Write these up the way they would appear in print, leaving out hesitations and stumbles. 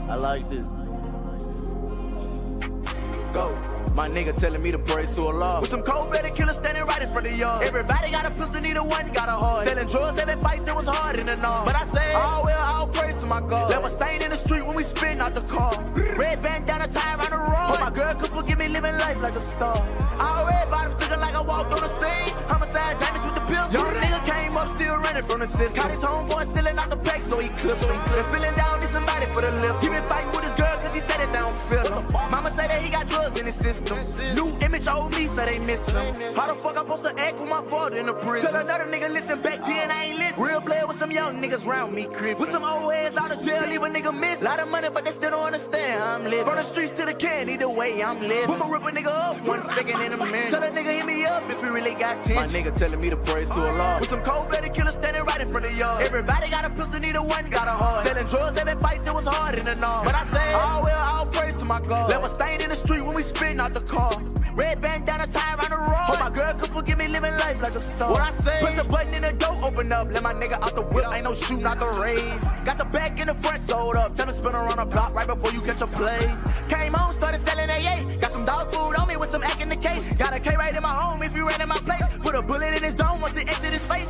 I like this. Go. My nigga telling me to praise to Allah. With some cold-blooded killers standing right in front of y'all. Everybody got a pistol, neither one got a heart. Selling drugs, having fights, it was hard in the north. But I say, all well, all praise to my God. Left a stain in the street when we spin out the car. Red bandana tie around the road. But my girl could forgive me living life like a star. All red bottoms looking like I walked on the scene. Homicide damage with the pills. Young nigga came up still running from the system. Caught his homeboy stealing out the pack, so he clipped him. Been feeling down, need somebody for the lift. He been fighting with his girl cause he said it down feel. Mama say that he got drugs in his system. New image old me, so they miss him. How the fuck I supposed to act with my father in the prison? Tell another nigga listen back then, I ain't listen. Real player with some young niggas round me, crib. With some old heads out of jail, leave a nigga miss. Lot of money, but they still don't understand how I'm living. From the streets to the can, either way I'm living. Put my rip a nigga up 1 second in a minute. Tell a nigga hit me up if he really got 10. My nigga telling me to praise to Allah. With some cold-blooded killers standing right in front of y'all. Everybody got a pistol, neither one got a heart. Selling drugs, having fights, it was hard in the north. But I say, all well, all praise to my God. Left a stain in the street when we spin out the car. Red bandana tie around the road. But my girl could forgive me living life like a star. What I say? Press the button and the door open up. Let my nigga out the whip, ain't no shooting out the rave. Got the back and the front sold up. Tell him spin around the block right before you catch a play. Came home, started selling AA. Got some dog food on me with some act in the case. Got a K right in my home if you ran in my place. Put a bullet in his dome once it exit his face.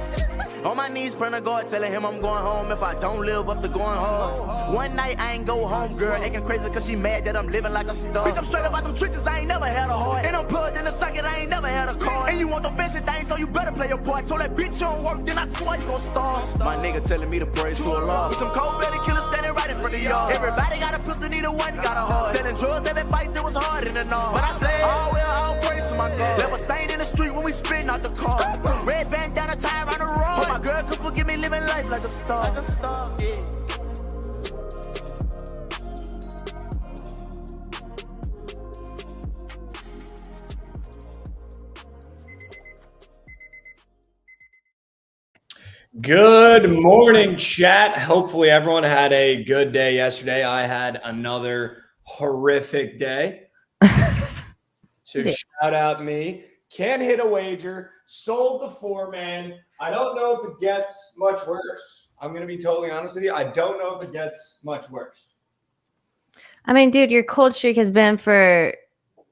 On my knees, praying to God, telling him I'm going home if I don't live up to going hard. One night I ain't go home, girl, acting crazy cause she mad that I'm living like a star. Bitch, I'm straight up out them trenches, I ain't never had a heart. And I'm plugged in the socket, I ain't never had a car. And you want the fancy thing, so you better play your part. Told that bitch you don't work, then I swear you gon' starve. My nigga telling me to praise to Allah. With some cold-blooded killers standing right in front of y'all. Everybody got a pistol, neither one got a heart. Selling drugs, having fights, it was hard in the north. But I say, all well, all praise to my God. Left a stain in the street when we spin out the car. Red bandana tie around the road. But my girl could forgive me living life like a star. Like a star, yeah. Good morning, chat. Hopefully everyone had a good day yesterday. I had another horrific day. So shout out me. Can't hit a wager. Sold the 4-man. I don't know if it gets much worse. I'm going to be totally honest with you. I don't know if it gets much worse. I mean, dude, your cold streak has been for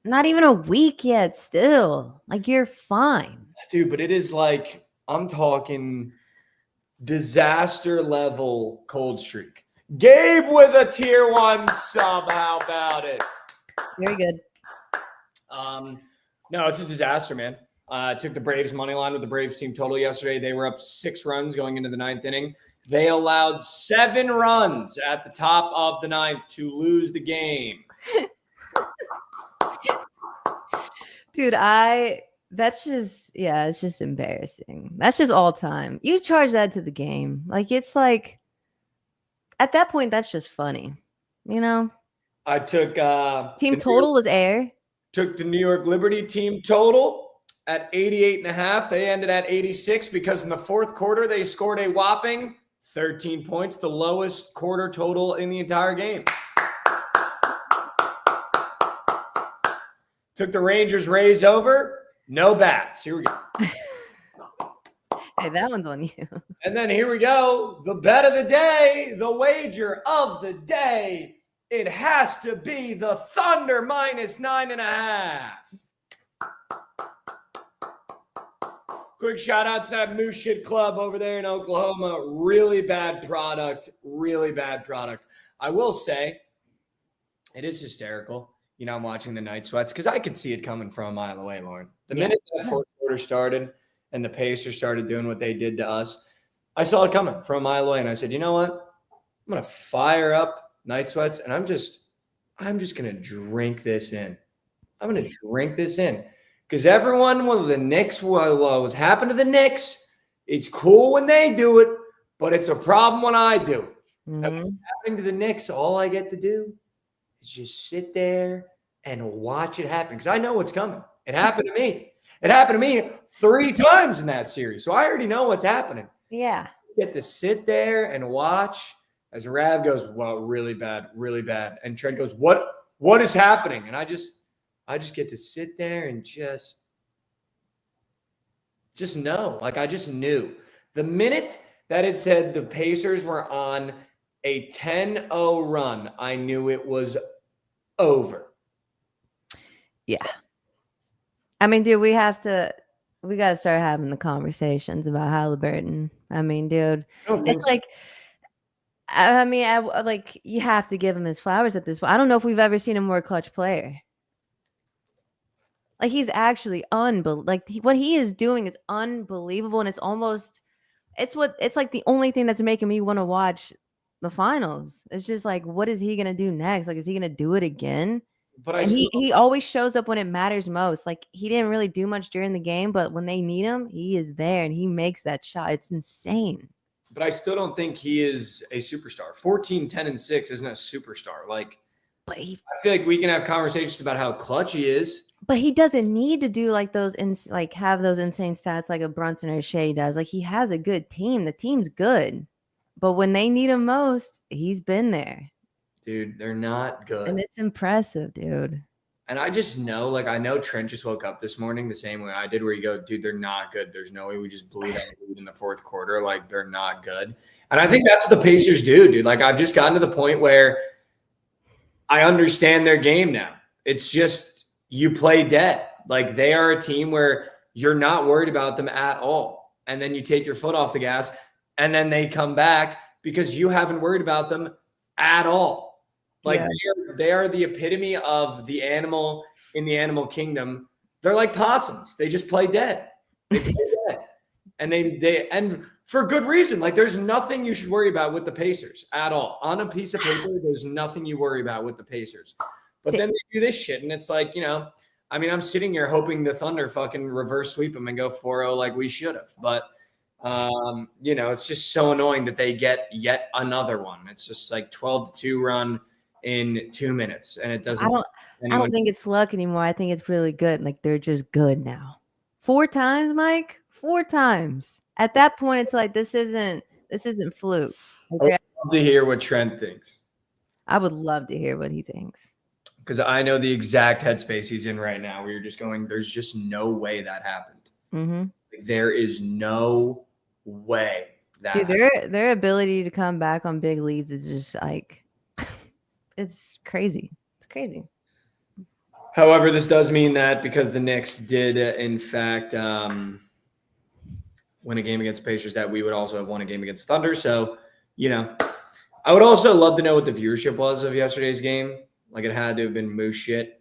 not even a week yet still. Like, you're fine. Dude, but it is like, I'm talking disaster level cold streak. Gabe with a tier 1 sub. How about it? Very good. No, it's a disaster, man. Took the Braves money line with the Braves team total yesterday. They were up 6 runs going into the 9th inning. They allowed 7 runs at the top of the 9th to lose the game. Dude, that's just, yeah, it's just embarrassing. That's just all time. You charge that to the game. Like, it's like, at that point, that's just funny. You know? I took team total was air. Took the New York Liberty team total at 88.5. They ended at 86 because in the 4th quarter, they scored a whopping 13 points, the lowest quarter total in the entire game. Took the Rangers Rays over. No bats. Here we go. Hey, that one's on you. And then here we go. The bet of the day, the wager of the day. It has to be the Thunder minus 9.5. Quick shout out to that Moose Shit Club over there in Oklahoma. Really bad product. Really bad product. I will say, it is hysterical. You know, I'm watching the Night Sweats because I could see it coming from a mile away, Lauren. The minute that 4th quarter started and the Pacers started doing what they did to us, I saw it coming from a mile away. And I said, you know what? I'm going to fire up Night Sweats, and I'm just going to drink this in. I'm going to drink this in. Because everyone, what was happening to the Knicks, it's cool when they do it, but it's a problem when I do it. Mm-hmm. And what's happening to the Knicks, all I get to do is just sit there and watch it happen. Because I know what's coming. It happened to me. It happened to me 3 times in that series. So I already know what's happening. Yeah. You get to sit there and watch as Rav goes, well, really bad, really bad. And Trent goes, what is happening? And I just get to sit there and just Just know. Like, I just knew. The minute that it said the Pacers were on a 10-0 run, I knew it was over. Yeah. I mean, dude, we got to start having the conversations about Halliburton. I mean, dude, it's like, I mean, like, you have to give him his flowers at this point. I don't know if we've ever seen a more clutch player. Like, he's actually unbelievable. Like, what he is doing is unbelievable, and it's almost, it's like the only thing that's making me want to watch the finals. It's just like, what is he gonna do next? Like, is he gonna do it again? But he always shows up when it matters most. Like, he didn't really do much during the game, but when they need him, he is there and he makes that shot. It's insane. But I still don't think he is a superstar. 14, 10, and 6 isn't a superstar. Like, But I feel like we can have conversations about how clutch he is. But he doesn't need to do like those have those insane stats like a Brunson or Shea does. Like, he has a good team. The team's good. But when they need him most, he's been there. Dude, they're not good. And it's impressive, dude. And I just know, like, I know Trent just woke up this morning the same way I did, where you go, dude, they're not good. There's no way we just blew that lead in the fourth quarter. Like, they're not good. And I think that's what the Pacers do, dude. Like, I've just gotten to the point where I understand their game now. It's just you play dead. Like, they are a team where you're not worried about them at all. And then you take your foot off the gas, and then they come back because you haven't worried about them at all. Like, they are the epitome of the animal in the animal kingdom. They're like possums. They just play dead. They play dead. And and for good reason. Like, there's nothing you should worry about with the Pacers at all. On a piece of paper, there's nothing you worry about with the Pacers. But then they do this shit, and it's like, you know, I mean, I'm sitting here hoping the Thunder fucking reverse sweep them and go 4-0 like we should have. But, you know, it's just so annoying that they get yet another one. It's just like 12-2 run in 2 minutes, and it doesn't. I don't think it's luck anymore. I think it's really good. Like, they're just good now. 4 times, Mike. 4 times. At that point, it's like, this isn't fluke. Okay? I would love to hear what Trent thinks. I would love to hear what he thinks. Because I know the exact headspace he's in right now, where you're just going, there's just no way that happened. Mm-hmm. There is no way that Dude, their ability to come back on big leads is just like, it's crazy. It's crazy. However, this does mean that because the Knicks did, in fact, win a game against the Pacers, that we would also have won a game against the Thunder. So, you know, I would also love to know what the viewership was of yesterday's game. Like, it had to have been moose shit.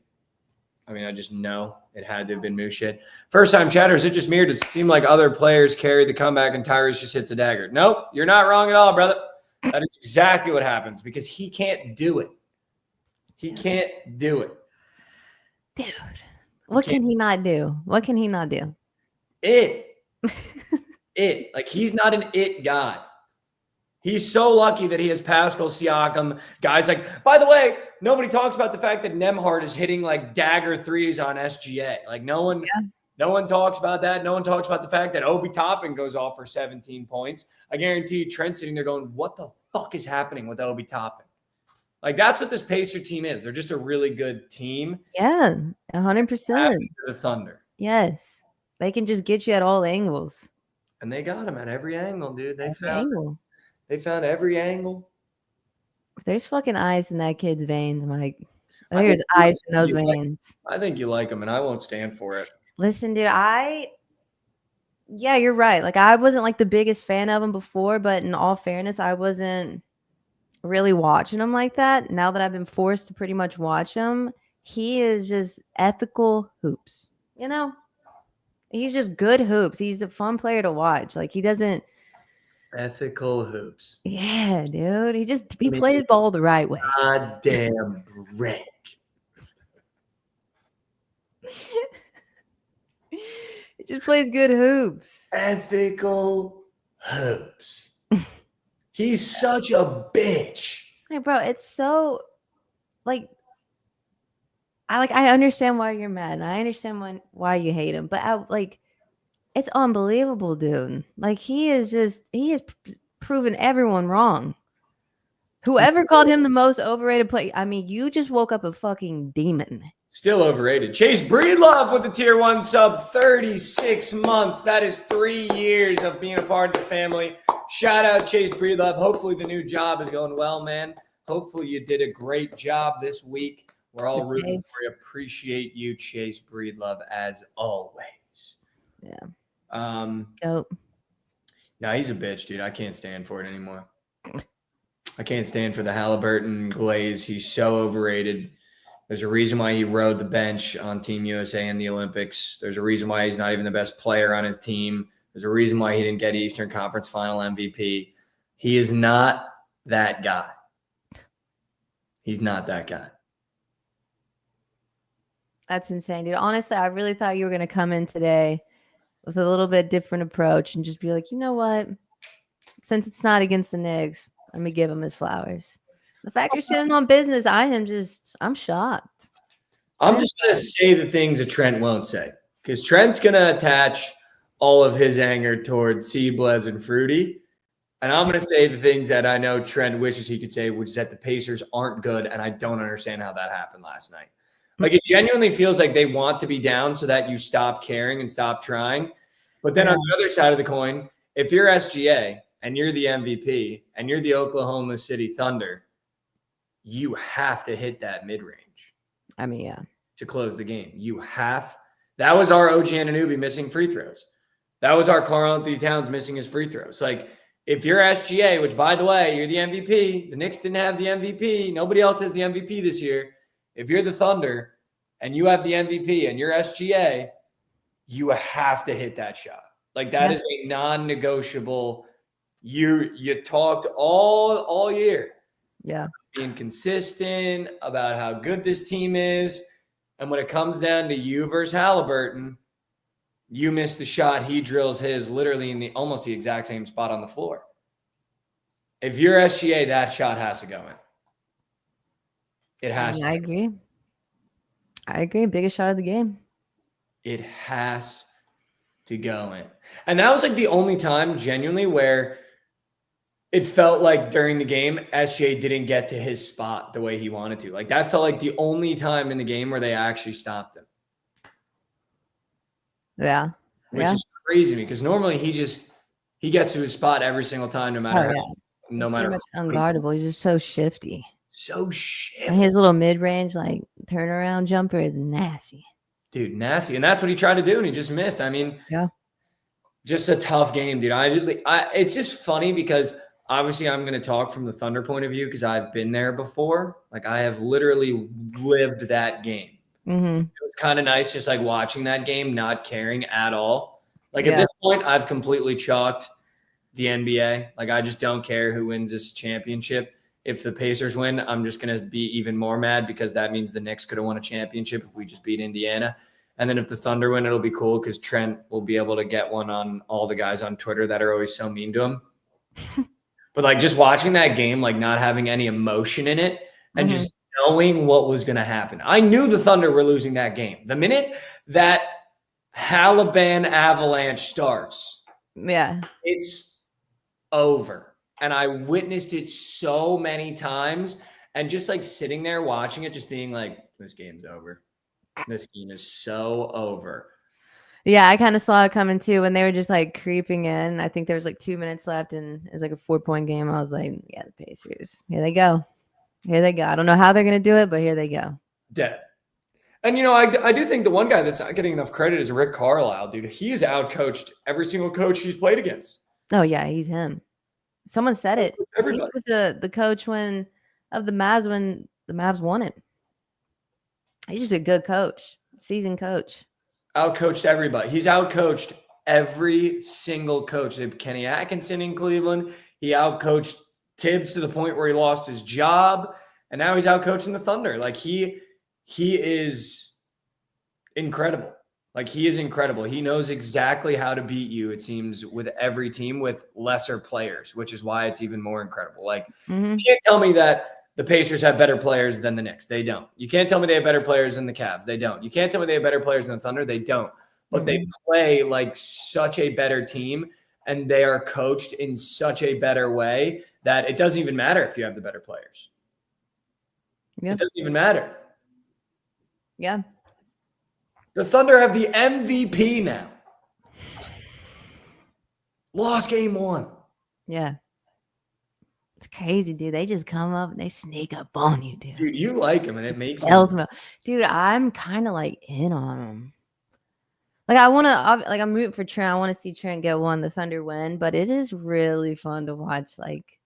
I mean, I just know it had to have been moose shit. First time chatter, is it just me, or does it seem like other players carried the comeback and Tyrese just hits a dagger? Nope, you're not wrong at all, brother. That is exactly what happens because he can't do it. He can't do it. Dude, what can he not do? What can he not do? It. Like, he's not an it guy. He's so lucky that he has Pascal Siakam, guys like, by the way, nobody talks about the fact that Nembhard is hitting like dagger threes on SGA. Like, no one talks about that. No one talks about the fact that Obi Toppin goes off for 17 points. I guarantee you, Trent's sitting there going, what the fuck is happening with Obi Toppin? Like, that's what this Pacer team is. They're just a really good team. Yeah, 100%. The Thunder. Yes. They can just get you at all angles. And they got him at every angle, dude. They found every angle. There's fucking ice in that kid's veins, Mike. There's ice in those veins. I think you like him, and I won't stand for it. Listen, dude, yeah, you're right. Like, I wasn't like the biggest fan of him before, but in all fairness, I wasn't really watching him like that. Now that I've been forced to pretty much watch him, he is just ethical hoops. You know? He's just good hoops. He's a fun player to watch. Like, he doesn't ethical hoops. Yeah, dude. He plays ball the right way. Goddamn break. He just plays good hoops. Ethical hoops. He's such a bitch. Hey, bro, it's so like I understand why you're mad, and I understand why you hate him, but it's unbelievable, dude. Like, he has proven everyone wrong. Whoever called him the most overrated player, I mean, you just woke up a fucking demon. Still overrated. Chase Breedlove with the tier 1 sub, 36 months. That is 3 years of being a part of the family. Shout out Chase Breedlove. Hopefully the new job is going well, man. Hopefully you did a great job this week. We're all rooting for you. Appreciate you, Chase Breedlove, as always. Yeah. Dope. No, he's a bitch, dude. I can't stand for it anymore. I can't stand for the Halliburton glaze. He's so overrated. There's a reason why he rode the bench on Team USA in the Olympics. There's a reason why he's not even the best player on his team. There's a reason why he didn't get Eastern Conference Final MVP. He is not that guy. He's not that guy. That's insane, dude. Honestly, I really thought you were going to come in today with a little bit different approach and just be like, you know what? Since it's not against the Knicks, let me give him his flowers. The fact you're sitting on business, I'm shocked. I'm just going to say the things that Trent won't say, because Trent's going to attach all of his anger towards Seablez and Fruity. And I'm going to say the things that I know Trent wishes he could say, which is that the Pacers aren't good. And I don't understand how that happened last night. Like, it genuinely feels like they want to be down so that you stop caring and stop trying. But then on the other side of the coin, if you're SGA and you're the MVP and you're the Oklahoma City Thunder, you have to hit that mid-range. I mean, yeah. To close the game. You have. That was our OG Anunoby missing free throws. That was our Karl Anthony Towns missing his free throws. Like, if you're SGA, which, by the way, you're the MVP. The Knicks didn't have the MVP. Nobody else has the MVP this year. If you're the Thunder and you have the MVP and you're SGA, you have to hit that shot. Like, that is a non-negotiable. You talked all year. Yeah. Being consistent about how good this team is. And when it comes down to you versus Halliburton, you miss the shot. He drills his literally in almost the exact same spot on the floor. If you're SGA, that shot has to go in. It has to. I agree. Biggest shot of the game. It has to go in. And that was like the only time genuinely where it felt like during the game, SGA didn't get to his spot the way he wanted to. Like, that felt like the only time in the game where they actually stopped him. Yeah. Which is crazy to me, because normally he gets to his spot every single time, no matter He's pretty much unguardable. He's just so shifty. So shifty. And his little mid-range, like, turnaround jumper is nasty. Dude, nasty. And that's what he tried to do, and he just missed. I mean, just a tough game, dude. It's just funny because obviously I'm going to talk from the Thunder point of view because I've been there before. Like, I have literally lived that game. Mm-hmm. It was kind of nice just like watching that game, not caring at all. Like, at this point, I've completely chalked the NBA. Like, I just don't care who wins this championship. If the Pacers win, I'm just going to be even more mad because that means the Knicks could have won a championship if we just beat Indiana. And then if the Thunder win, it'll be cool because Trent will be able to get one on all the guys on Twitter that are always so mean to him. But, like, just watching that game, like, not having any emotion in it and just knowing what was going to happen. I knew the Thunder were losing that game. The minute that Halliburton avalanche starts, it's over. And I witnessed it so many times and just like sitting there watching it, just being like, this game's over. This game is so over. Yeah, I kind of saw it coming too when they were just like creeping in. I think there was like 2 minutes left and it was like a 4-point game. I was like, yeah, the Pacers. Here they go. Here they go. I don't know how they're going to do it, but here they go. Dead. And, you know, I do think the one guy that's not getting enough credit is Rick Carlisle, dude. He's outcoached every single coach he's played against. Oh, yeah, he's him. Someone said it. Everybody. He was the coach when the Mavs won it. He's just a good coach, seasoned coach. Outcoached everybody. He's outcoached every single coach. They have Kenny Atkinson in Cleveland. He outcoached Tibbs to the point where he lost his job, and now he's outcoaching the Thunder. Like, he is incredible. Like, he is incredible. He knows exactly how to beat you, it seems, with every team with lesser players, which is why it's even more incredible. Like, you can't tell me that the Pacers have better players than the Knicks. They don't. You can't tell me they have better players than the Cavs. They don't. You can't tell me they have better players than the Thunder. They don't. But they play like such a better team, and they are coached in such a better way that it doesn't even matter if you have the better players. It doesn't even matter. Yeah. The Thunder have the MVP now. Lost game 1. Yeah. It's crazy, dude. They just come up and they sneak up on you, dude. Dude, you like him, and it makes me. Stealth mode. Dude, I'm kind of like in on them. Like I want to, like I'm rooting for Trent. I want to see Trent get one, the Thunder win. But it is really fun to watch, like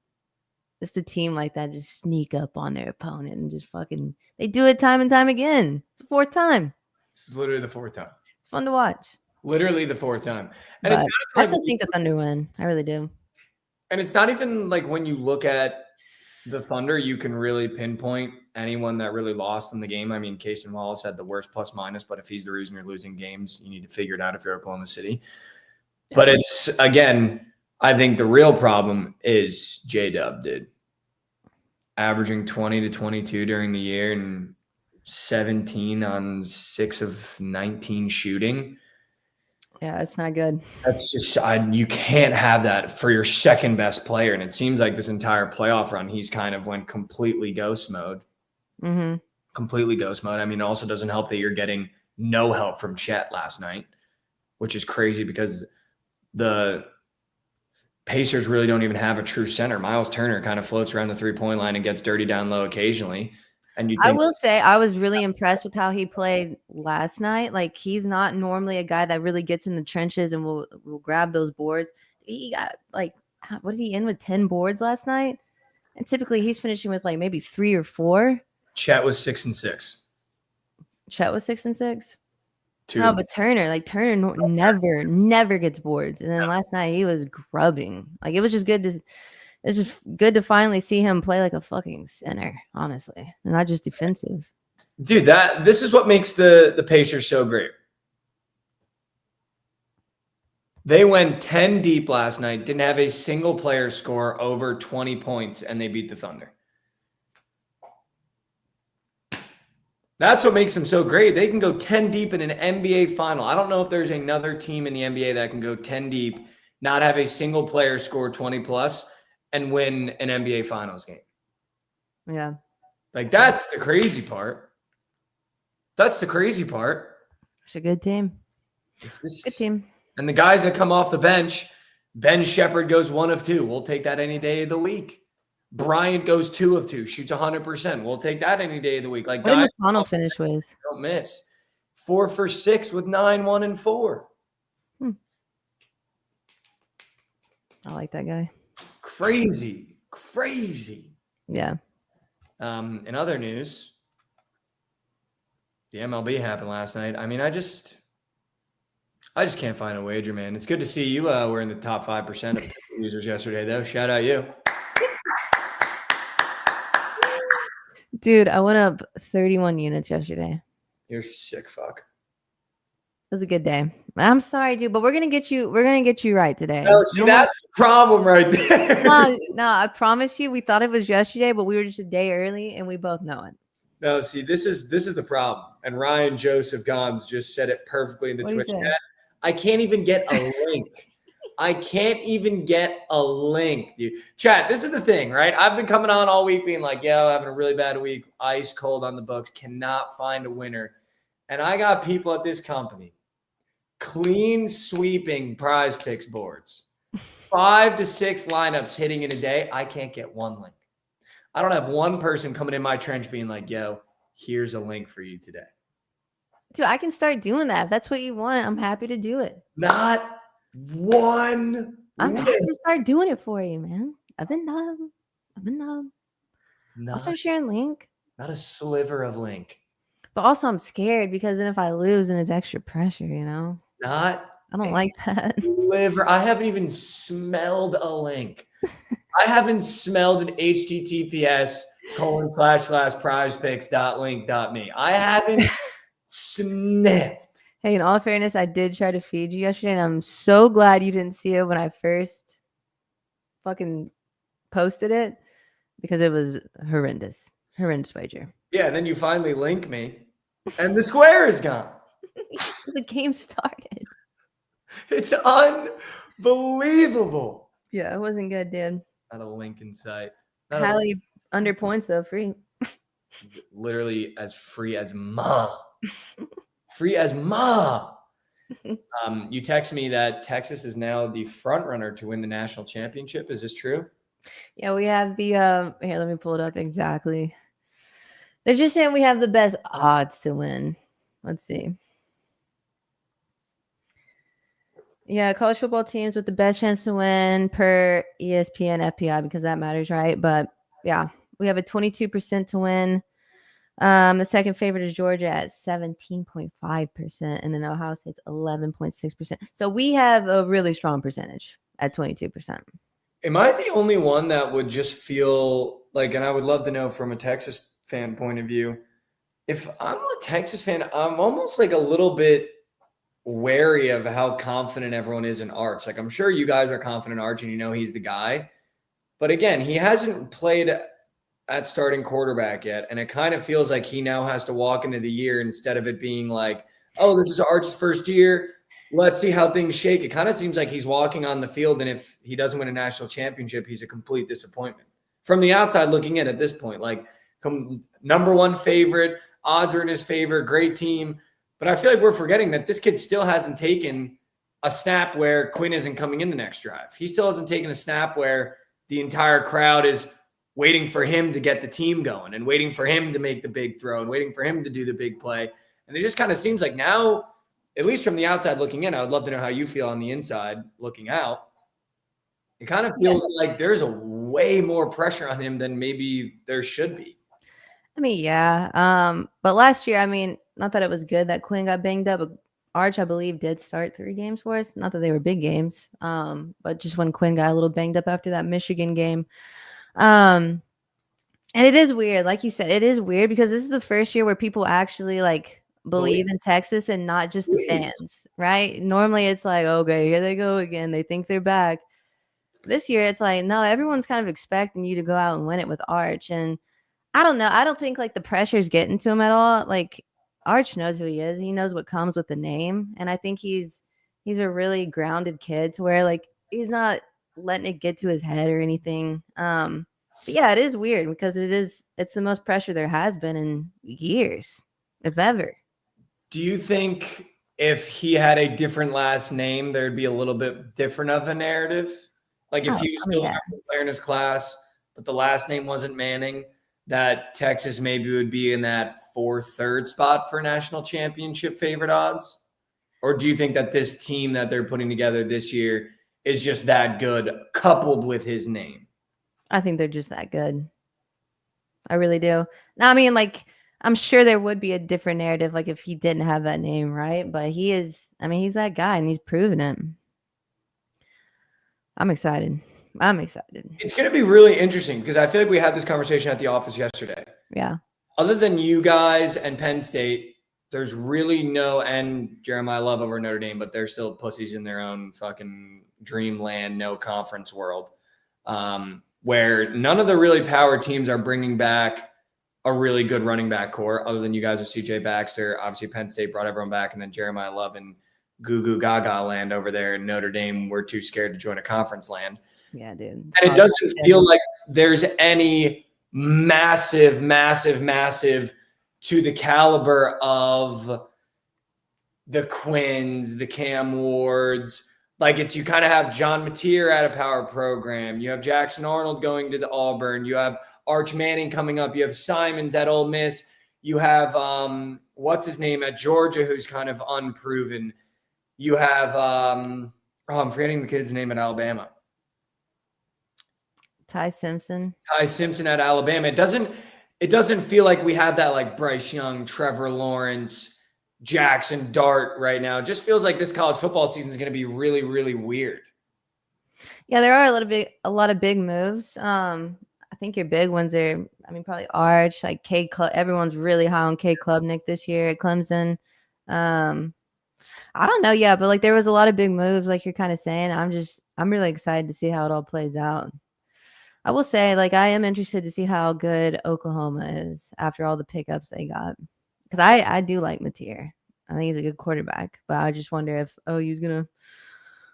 just a team like that just sneak up on their opponent and just fucking. They do it time and time again. It's the 4th time. This is literally the 4th time. It's fun to watch. Literally the 4th time, But and it's I not still think the Thunder win. I really do. And it's not even like when you look at the Thunder, you can really pinpoint anyone that really lost in the game. I mean, Casey Wallace had the worst plus minus, but if he's the reason you're losing games, you need to figure it out if you're Oklahoma City. But it's, again, I think the real problem is J-Dub, dude. Averaging 20 to 22 during the year and 17 on 6 of 19 shooting. Yeah, it's not good. That's just you can't have that for your second best player. And it seems like this entire playoff run, he's kind of went completely ghost mode. Mm-hmm. Completely ghost mode. I mean, it also doesn't help that you're getting no help from Chet last night, which is crazy because the Pacers really don't even have a true center. Miles Turner kind of floats around the 3-point line and gets dirty down low occasionally. And you think, I will say I was really impressed with how he played last night. Like he's not normally a guy that really gets in the trenches and will grab those boards. He got like, what did he end with 10 boards last night? And typically he's finishing with like maybe 3 or 4. Chet was 6 and 6. Chet was 6 and 6. 2. No, but Turner never gets boards. And then last night he was grubbing. Like it was just good to. It's just good to finally see him play like a fucking center, honestly, and not just defensive. Dude, this is what makes the Pacers so great. They went 10 deep last night, didn't have a single player score over 20 points, and they beat the Thunder. That's what makes them so great. They can go 10 deep in an NBA final. I don't know if there's another team in the NBA that can go 10 deep, not have a single player score 20 plus, and win an NBA Finals game. Yeah. Like, that's the crazy part. That's the crazy part. It's a good team. Good team. And the guys that come off the bench, Ben Shepherd goes 1 of 2. We'll take that any day of the week. Bryant goes 2 of 2, shoots 100%. We'll take that any day of the week. Like, what guys, did McConnell finish with? Don't miss. 4 for 6 with 9, 1, and 4. I like that guy. Crazy. Yeah. In other news, the MLB happened last night. I mean, I just can't find a wager, man. It's good to see you were in the top 5% of users yesterday, though. Shout out you. Dude, I went up 31 units yesterday. You're sick fuck. It was a good day. I'm sorry, dude, but we're gonna get you right today. No, see, that's the problem right there. No, I promise you, we thought it was yesterday, but we were just a day early, and we both know it. No, see, this is the problem. And Ryan Joseph Gons just said it perfectly in the Twitch chat. I can't even get a link. I can't even get a link, dude. Chat, this is the thing, right? I've been coming on all week being like, yo, having a really bad week, ice cold on the books, cannot find a winner. And I got people at this company clean sweeping prize picks boards. 5 to 6 lineups hitting in a day. I can't get one link. I don't have one person coming in my trench being like, yo, here's a link for you today. Dude, I can start doing that. If that's what you want, I'm happy to do it. Not one. I'm happy to start doing it for you, man. I've been dumb. I'll start sharing link. Not a sliver of link. But also I'm scared because then if I lose, then it's extra pressure, you know? I don't like that. Sliver. I haven't even smelled a link. I haven't smelled an https://prizepicks.link.me. I haven't sniffed. Hey, in all fairness, I did try to feed you yesterday, and I'm so glad you didn't see it when I first fucking posted it because it was horrendous. Horrendous wager. Yeah, and then you finally link me, and the square is gone. The game started. It's unbelievable. Yeah, it wasn't good, dude. Not a link in sight. Highly under points, though, free. Literally as free as ma. Free as ma. You text me that Texas is now the front runner to win the national championship. Is this true? Yeah, we have the here, let me pull it up exactly. They're just saying we have the best odds to win. Let's see. Yeah, college football teams with the best chance to win per ESPN FPI, because that matters, right? But yeah, we have a 22% to win. The second favorite is Georgia at 17.5%, and then Ohio State's 11.6%. So we have a really strong percentage at 22%. Am I the only one that would just feel like, and I would love to know from a Texas fan point of view, if I'm a Texas fan, I'm almost like a little bit wary of how confident everyone is in Arch. Like, I'm sure you guys are confident in Arch and you know he's the guy. But again, he hasn't played at starting quarterback yet. And it kind of feels like he now has to walk into the year instead of it being like, oh, this is Arch's first year. Let's see how things shake. It kind of seems like he's walking on the field, and if he doesn't win a national championship, he's a complete disappointment. From the outside looking in at this point, like number one favorite, odds are in his favor, great team. But I feel like we're forgetting that this kid still hasn't taken a snap where Quinn isn't coming in the next drive. He still hasn't taken a snap where the entire crowd is waiting for him to get the team going and waiting for him to make the big throw and waiting for him to do the big play. And it just kind of seems like now, at least from the outside looking in, I would love to know how you feel on the inside looking out. It kind of feels like there's a way more pressure on him than maybe there should be. I mean, yeah. But last year, I mean, not that it was good that Quinn got banged up, but Arch, I believe, did start 3 games for us. Not that they were big games, but just when Quinn got a little banged up after that Michigan game. And it is weird. Like you said, it is weird because this is the first year where people actually like believe in Texas and not just the fans, right? Normally it's like, okay, here they go again. They think they're back. This year it's like, no, everyone's kind of expecting you to go out and win it with Arch. And I don't know. I don't think like the pressure's getting to him at all. Like Arch knows who he is. He knows what comes with the name. And I think he's a really grounded kid to where like he's not letting it get to his head or anything. But yeah, it is weird because it's the most pressure there has been in years, if ever. Do you think if he had a different last name, there'd be a little bit different of a narrative? Like if he was still a player in his class, but the last name wasn't Manning, that Texas maybe would be in that 4th, 3rd spot for national championship favorite odds? Or do you think that this team that they're putting together this year is just that good coupled with his name? I think they're just that good. I really do. Now, I mean, like, I'm sure there would be a different narrative, like if he didn't have that name, right? But he is, I mean, he's that guy and he's proven it. I'm excited. It's going to be really interesting because I feel like we had this conversation at the office yesterday. Yeah. Other than you guys and Penn State, there's really no, and Jeremiah Love over Notre Dame, but they're still pussies in their own fucking dreamland, no conference world, where none of the really power teams are bringing back a really good running back core other than you guys with CJ Baxter. Obviously, Penn State brought everyone back, and then Jeremiah Love and Goo Goo Gaga land over there in Notre Dame. We're too scared to join a conference land. Yeah, dude. And it doesn't feel like there's any massive to the caliber of the Quinns, the Cam Wards. Like it's, you kind of have John Mateer at a power program. You have Jackson Arnold going to the Auburn. You have Arch Manning coming up. You have Simons at Ole Miss. You have, what's his name at Georgia, who's kind of unproven. You have, I'm forgetting the kid's name at Alabama. Ty Simpson at Alabama. It doesn't feel like we have that like Bryce Young, Trevor Lawrence, Jackson Dart right now. It just feels like this college football season is going to be really, really weird. Yeah, there are a lot of big moves. I think your big ones are, I mean, probably Arch, like everyone's really high on Cade Klubnik this year at Clemson. I don't know, yeah, but like there was a lot of big moves, like you're kind of saying. I'm really excited to see how it all plays out. I will say, like, I am interested to see how good Oklahoma is after all the pickups they got. Because I do like Mateer. I think he's a good quarterback. But I just wonder if OU's going to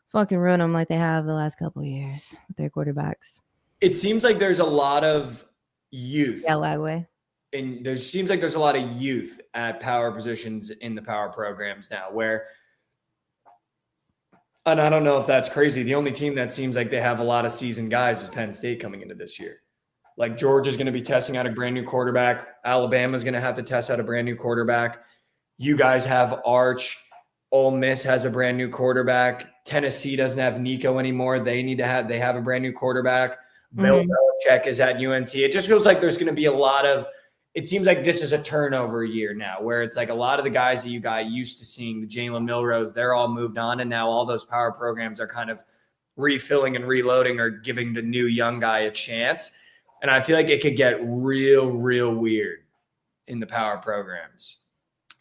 fucking ruin them like they have the last couple of years with their quarterbacks. It seems like there's a lot of youth. Yeah, Lagway. and there seems like there's a lot of youth at power positions in the power programs now where, and I don't know if that's crazy. The only team that seems like they have a lot of seasoned guys is Penn State coming into this year. Like Georgia's going to be testing out a brand new quarterback. Alabama's going to have to test out a brand new quarterback. You guys have Arch. Ole Miss has a brand new quarterback. Tennessee doesn't have Nico anymore. They have a brand new quarterback. Bill Belichick is at UNC. It just feels like there's going to be a lot of, it seems like this is a turnover year now where it's like a lot of the guys that you got used to seeing, the Jalen Milrows, they're all moved on. And now all those power programs are kind of refilling and reloading or giving the new young guy a chance. And I feel like it could get real, real weird in the power programs.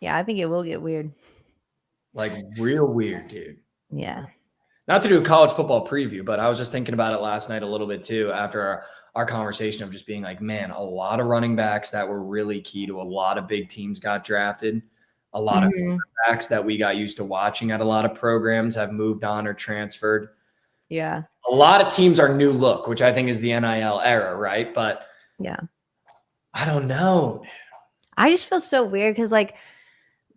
Yeah, I think it will get weird. Like real weird, dude. Yeah. Not to do a college football preview, but I was just thinking about it last night a little bit too after our conversation of just being like, man, a lot of running backs that were really key to a lot of big teams got drafted. A lot of backs that we got used to watching at a lot of programs have moved on or transferred. Yeah. A lot of teams are new look, which I think is the NIL era, right? But yeah, I don't know. I just feel so weird because, like,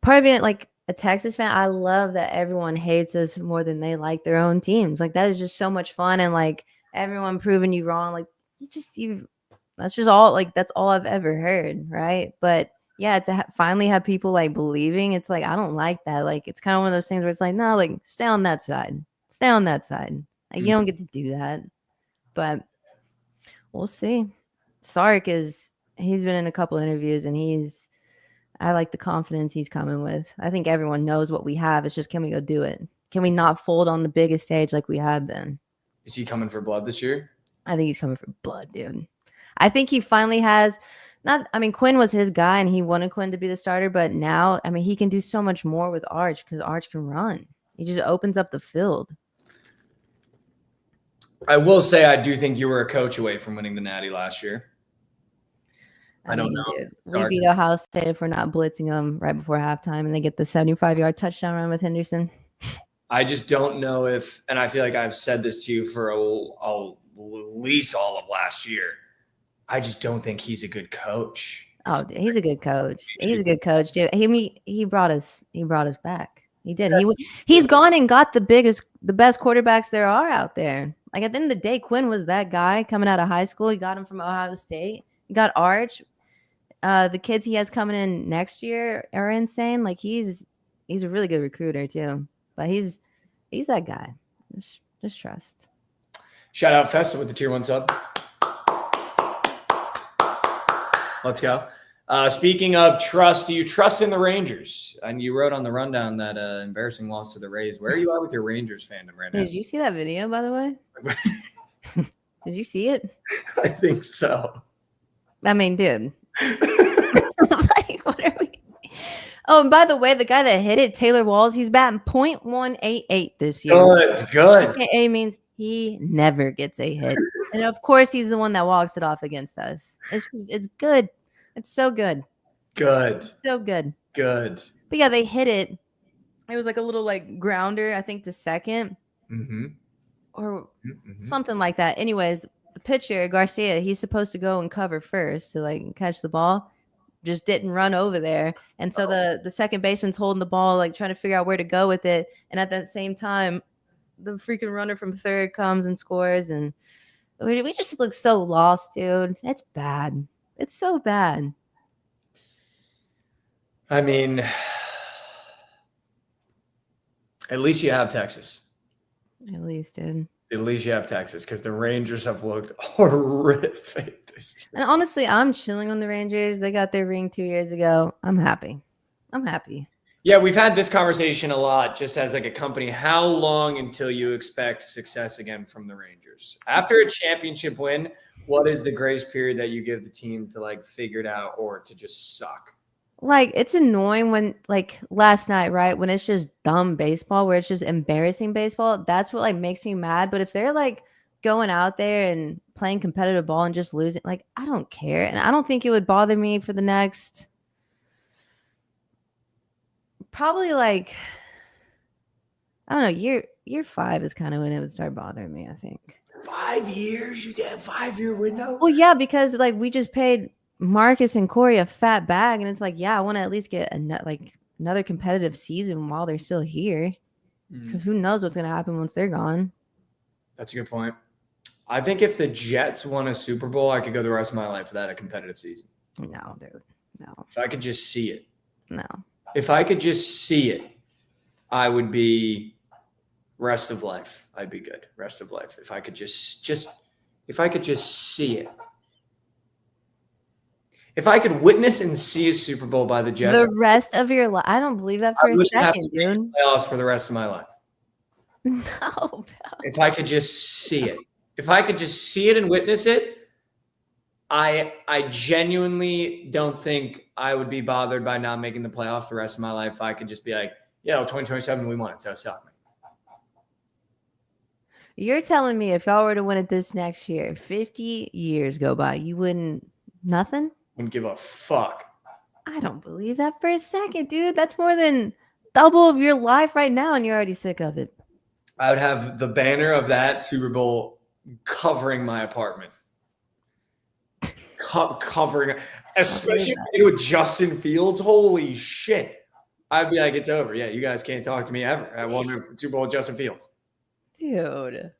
part of it, like a Texas fan, I love that everyone hates us more than they like their own teams. Like, that is just so much fun, and like everyone proving you wrong. Like, that's just all. Like, that's all I've ever heard, right? But yeah, to finally have people like believing, it's like I don't like that. Like, it's kind of one of those things where it's like, no, like stay on that side. Stay on that side. Like, you don't get to do that. But we'll see. Sark he's been in a couple interviews and I like the confidence he's coming with. I think everyone knows what we have. It's just, can we go do it? Can we not fold on the biggest stage like we have been? Is he coming for blood this year? I think he's coming for blood, dude. I think he finally has Quinn was his guy and he wanted Quinn to be the starter, but now, he can do so much more with Arch because Arch can run. He just opens up the field. I will say I do think you were a coach away from winning the Natty last year. I don't know. Dude, we beat Ohio State if we're not blitzing them right before halftime and they get the 75-yard touchdown run with Henderson. I just don't know if, and I feel like I've said this to you for at least all of last year, I just don't think he's a good coach. Oh, dude, he's a good coach. He's a good coach, dude. He brought us back. He did. He's gone and got the best quarterbacks there are out there. Like, at the end of the day, Quinn was that guy coming out of high school. He got him from Ohio State. He got Arch. The kids he has coming in next year are insane. Like, he's a really good recruiter too. But he's that guy. Just trust. Shout out Festa with the tier 1 sub. Let's go. Speaking of trust, do you trust in the Rangers? And you wrote on the rundown that embarrassing loss to the Rays. Where are you at with your Rangers fandom right now? Did you see that video, by the way? Did you see it? I think so. Dude. Like, what are we? Oh, and by the way, the guy that hit it, Taylor Walls, he's batting .188 this year. Good. A means he never gets a hit. And of course, he's the one that walks it off against us. It's good. It's so good. Good. So good. Good. But yeah, they hit it. It was like a little like grounder, I think, to second. Or something like that. Anyways, the pitcher, Garcia, he's supposed to go and cover first to like catch the ball. Just didn't run over there. And so the second baseman's holding the ball, like trying to figure out where to go with it. And at that same time, the freaking runner from third comes and scores. And we just look so lost, dude. It's bad. It's so bad. I mean, at least you have Texas. At least, dude. At least you have Texas, because the Rangers have looked horrific this year. And honestly, I'm chilling on the Rangers. They got their ring 2 years ago. I'm happy. Yeah, we've had this conversation a lot just as like a company. How long until you expect success again from the Rangers? After a championship win, what is the grace period that you give the team to like figure it out or to just suck? Like, it's annoying when, like, last night, right, when it's just dumb baseball, where it's just embarrassing baseball, that's what, like, makes me mad. But if they're, like, going out there and playing competitive ball and just losing, like, I don't care. And I don't think it would bother me for the next, probably, like, I don't know, year 5 is kind of when it would start bothering me, I think. 5 years? You did a 5-year window? Well, yeah, because, like, we just paid Marcus and Corey a fat bag, and it's like, yeah, I want to at least get another competitive season while they're still here, because who knows what's gonna happen once they're gone. That's a good point. I think if the Jets won a Super Bowl, I could go the rest of my life without a competitive season. No, dude, no. If I could just see it. No. If I could just see it, I would be rest of life. I'd be good. Rest of life. If I could just if I could just see it. If I could witness and see a Super Bowl by the Jets, The rest of your life. I don't believe that for a second, dude. Playoffs for the rest of my life. No, bro. If I could just see it. If I could just see it and witness it, I genuinely don't think I would be bothered by not making the playoffs the rest of my life. If I could just be like, 2027 we won it, so suck me. You're telling me if y'all were to win it this next year, 50 years go by, you wouldn't nothing? Wouldn't give a fuck. I don't believe that for a second, dude. That's more than double of your life right now, and you're already sick of it. I would have the banner of that Super Bowl covering my apartment. Covering, especially with Justin Fields. Holy shit. I'd be like, it's over. Yeah, you guys can't talk to me ever. I won the Super Bowl with Justin Fields. Dude,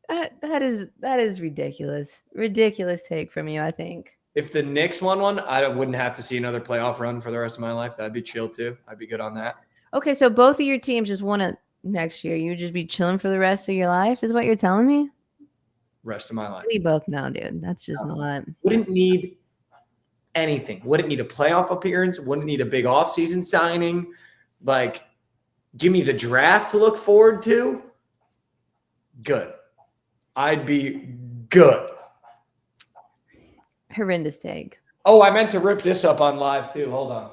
that is ridiculous. Ridiculous take from you, I think. If the Knicks won one, I wouldn't have to see another playoff run for the rest of my life. That'd be chill too. I'd be good on that. Okay, so both of your teams just won it next year. You would just be chilling for the rest of your life, is what you're telling me? Rest of my life. We both know, dude. That's just not. Wouldn't need anything. Wouldn't need a playoff appearance. Wouldn't need a big offseason signing. Like, give me the draft to look forward to. Good. I'd be good. Horrendous take. Oh, I meant to rip this up on live too. Hold on.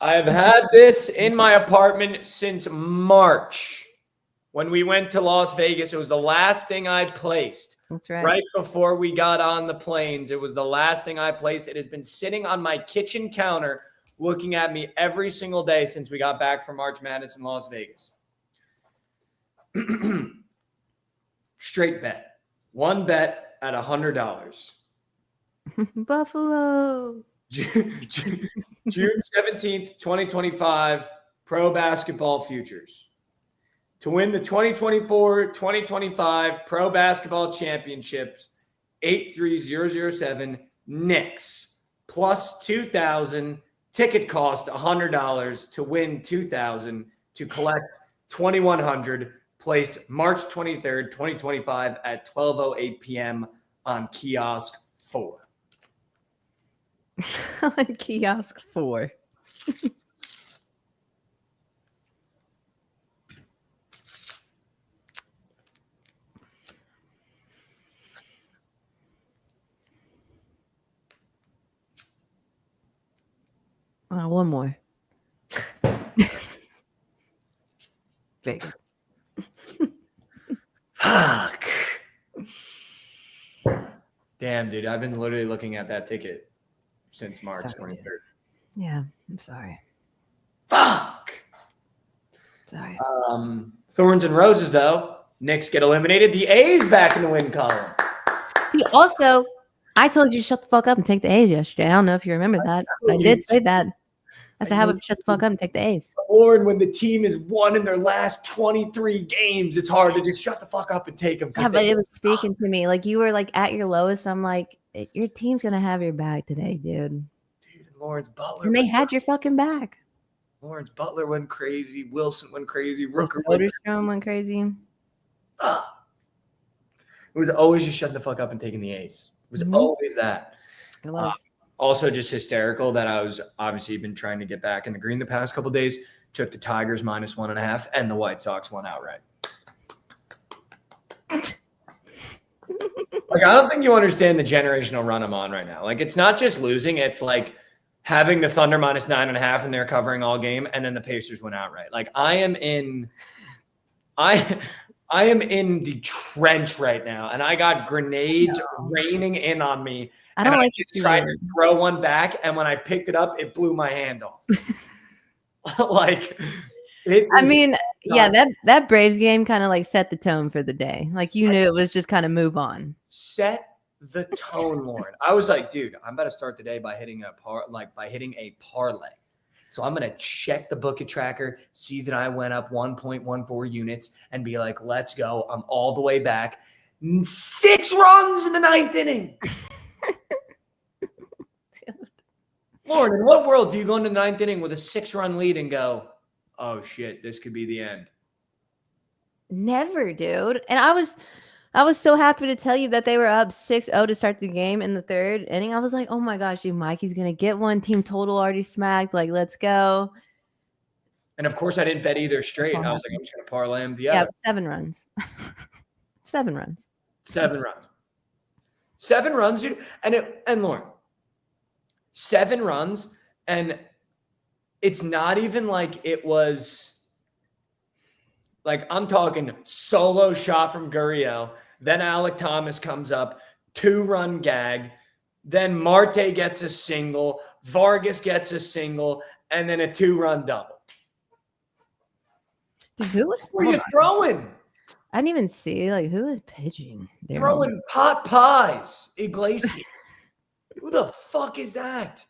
I have had this in my apartment since March. When we went to Las Vegas, it was the last thing I placed. That's right. Right before we got on the planes, it was the last thing I placed. It has been sitting on my kitchen counter looking at me every single day since we got back from March Madness in Las Vegas. Straight bet. One bet at $100. Buffalo. June 17th, 2025, Pro Basketball Futures. To win the 2024-2025 Pro Basketball Championships, 83007 Knicks, plus 2,000. Ticket cost $100 to win 2,000 to collect 2,100. Placed March 23rd, 2025 at 12:08 p.m. on Kiosk 4. On Kiosk 4. One more. Big. Fuck. Damn, dude. I've been literally looking at that ticket since March 23rd. Yeah, I'm sorry. Fuck. Sorry. Thorns and Roses, though. Knicks get eliminated. The A's back in the win column. Dude, also, I told you to shut the fuck up and take the A's yesterday. I don't know if you remember that. I did say that. I said, how about shut the fuck up and take the A's? Lauren, when the team is won in their last 23 games, it's hard to just shut the fuck up and take them. Yeah, but it was speaking to me. Like, you were, like, at your lowest. I'm like, your team's going to have your back today, dude. Dude, Lawrence Butler. And they had your fucking back. Lawrence Butler went crazy. Wilson went crazy. Rooker went crazy. It was always just shutting the fuck up and taking the A's. It was always that. It was. Also just hysterical that I was obviously been trying to get back in the green the past couple of days. Took the Tigers minus 1.5 and the White Sox won outright. Like, I don't think you understand the generational run I'm on right now. Like, it's not just losing. It's like having the Thunder minus 9.5 and they're covering all game, and then the Pacers went outright. Like, I am in the trench right now, and I got grenades raining in on me. I don't like to try to throw one back, and when I picked it up, it blew my hand off. Like, I mean, yeah, that Braves game kind of like set the tone for the day. Like you knew it was just kind of move on. Set the tone, Lauren. I was like, dude, I'm about to start the day by hitting a parlay. So I'm gonna check the Bookit tracker, see that I went up 1.14 units, and be like, let's go. I'm all the way back. 6 runs in the 9th inning. Lauren, in what world do you go into the 9th inning with a 6-run lead and go, oh shit, this could be the end? Never, dude. And I was so happy to tell you that they were up 6-0 to start the game in the 3rd inning. I was like, oh my gosh, dude, Mikey's gonna get one. Team total already smacked. Like, let's go. And of course, I didn't bet either straight. I was like, I'm just gonna parlay him the other. Yeah, 7 runs. 7 runs. 7 runs. 7 runs, dude. And Lauren, 7 runs, and it's not even like it was like I'm talking solo shot from Gurriel. Then Alec Thomas comes up, 2-run gag. Then Marte gets a single, Vargas gets a single, and then a 2-run double. Dude, who was Who are you throwing? I didn't even see like who was pitching. Throwing pot pies, Iglesias. Who the fuck is that?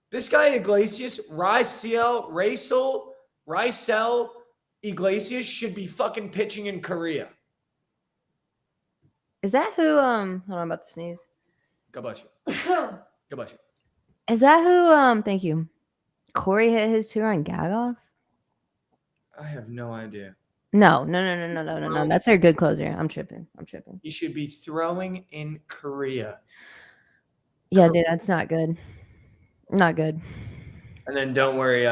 This guy Iglesias, Rysel, Iglesias should be fucking pitching in Korea. Is that who? Hold on, I'm about to sneeze. God bless you. God bless you. Is that who? Thank you. Corey hit his 2-run gag off. I have no idea. No. That's our good closer. I'm tripping. He should be throwing in Korea. Yeah, dude, that's not good. Not good. And then don't worry,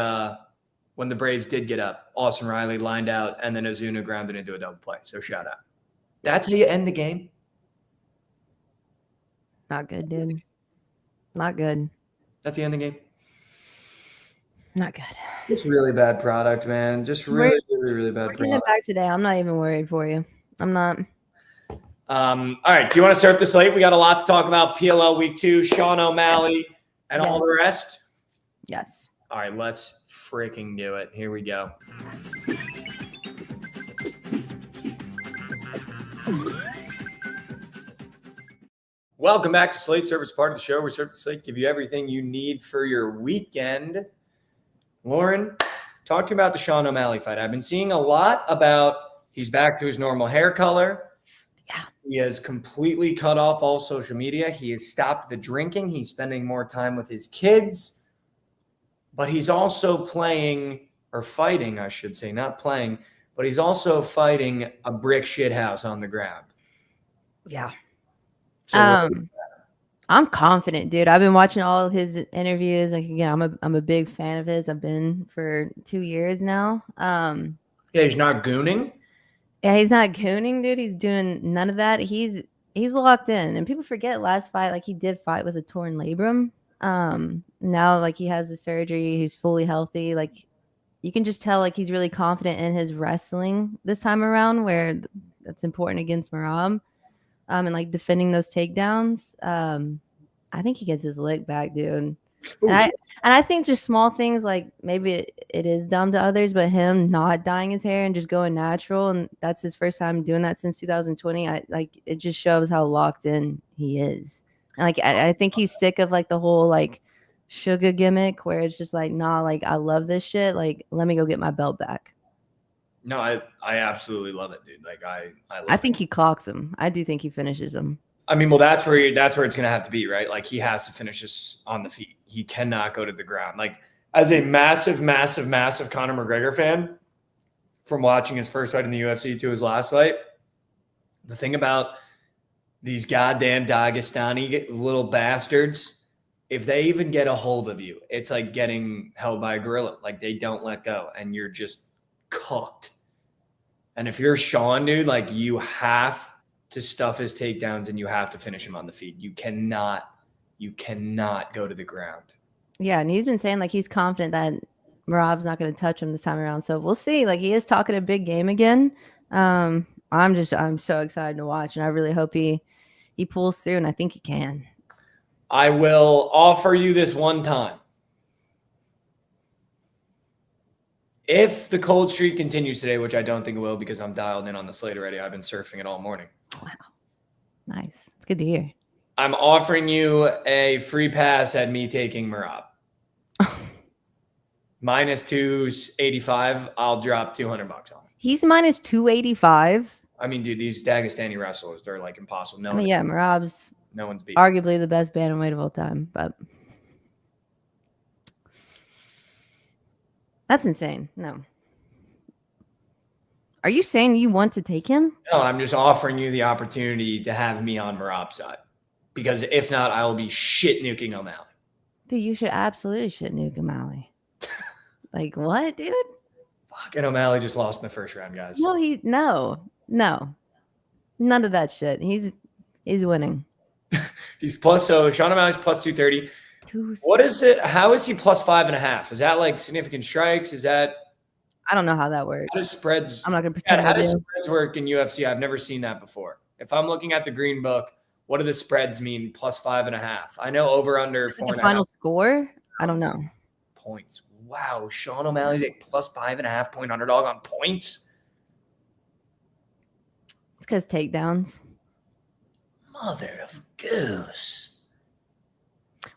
when the Braves did get up, Austin Riley lined out, and then Ozuna grounded into a double play. So shout out. That's how you end the game. Not good, dude. Not good. That's the end of the game. Not good. It's really bad product, man. Just really bad We're getting it product. back today. I'm not even worried for you. I'm not. All right. Do you want to start the slate? We got a lot to talk about. PLL week 2, Sean O'Malley, and all the rest. Yes. All right. Let's freaking do it. Here we go. Welcome back to Slate Service, part of the show. We start the slate, give you everything you need for your weekend. Lauren, talk to me about the Sean O'Malley fight. I've been seeing a lot about he's back to his normal hair color. Yeah. He has completely cut off all social media. He has stopped the drinking. He's spending more time with his kids. But he's also fighting, I should say, not playing, but he's also fighting a brick shit house on the ground. Yeah. So I'm confident, dude. I've been watching all of his interviews. Like again, I'm a big fan of his. I've been for 2 years now. yeah, he's not gooning. Yeah, he's not gooning, dude. He's doing none of that. He's locked in. And people forget last fight, like he did fight with a torn labrum. Now like he has the surgery, he's fully healthy. Like you can just tell like he's really confident in his wrestling this time around, where that's important against Merab. And like defending those takedowns. I think he gets his lick back, dude. And I think just small things like maybe it is dumb to others, but him not dyeing his hair and just going natural, and that's his first time doing that since 2020. It just shows how locked in he is. And like I think he's sick of like the whole like sugar gimmick where it's just like, nah, like I love this shit. Like let me go get my belt back. No, I absolutely love it, dude. Like I think he clocks him. I do think he finishes him. I mean, well, that's where it's gonna have to be, right? Like he has to finish this on the feet. He cannot go to the ground. Like as a massive Conor McGregor fan, from watching his first fight in the UFC to his last fight, the thing about these goddamn Dagestani little bastards, if they even get a hold of you, it's like getting held by a gorilla. Like they don't let go, and you're just cooked. And if you're Sean, dude, like you have to stuff his takedowns and you have to finish him on the feet. You cannot go to the ground. Yeah, and he's been saying like he's confident that Merab's not going to touch him this time around. So we'll see. Like he is talking a big game again. I'm so excited to watch, and I really hope he pulls through, and I think he can. I will offer you this one time. If the cold streak continues today, which I don't think it will because I'm dialed in on the slate already. I've been surfing it all morning. Wow. Nice. It's good to hear. I'm offering you a free pass at me taking Merab. Minus 285. I'll drop $200 on him. He's minus 285. I mean, dude, these Dagestani wrestlers, they're like impossible. I mean, yeah, Merab's no one's beating. Arguably the best bantamweight of all time, but that's insane. No. Are you saying you want to take him? No, I'm just offering you the opportunity to have me on Merab's side. Because if not, I will be shit nuking O'Malley. Dude, you should absolutely shit nuke O'Malley. Like, what, dude? Fucking O'Malley just lost in the first round, guys. No. None of that shit. He's winning. He's plus, so Sean O'Malley's plus 230. What is it? How is he plus 5.5? Is that like significant strikes? Is that? I don't know how that works. How does spreads? I'm not gonna pretend. How does spreads work in UFC? I've never seen that before. If I'm looking at the green book, what do the spreads mean? Plus 5.5. I know over under 4.5. The final score? I don't know. Points. Wow, Sean O'Malley's a plus 5.5 point underdog on points. It's because takedowns. Mother of goose.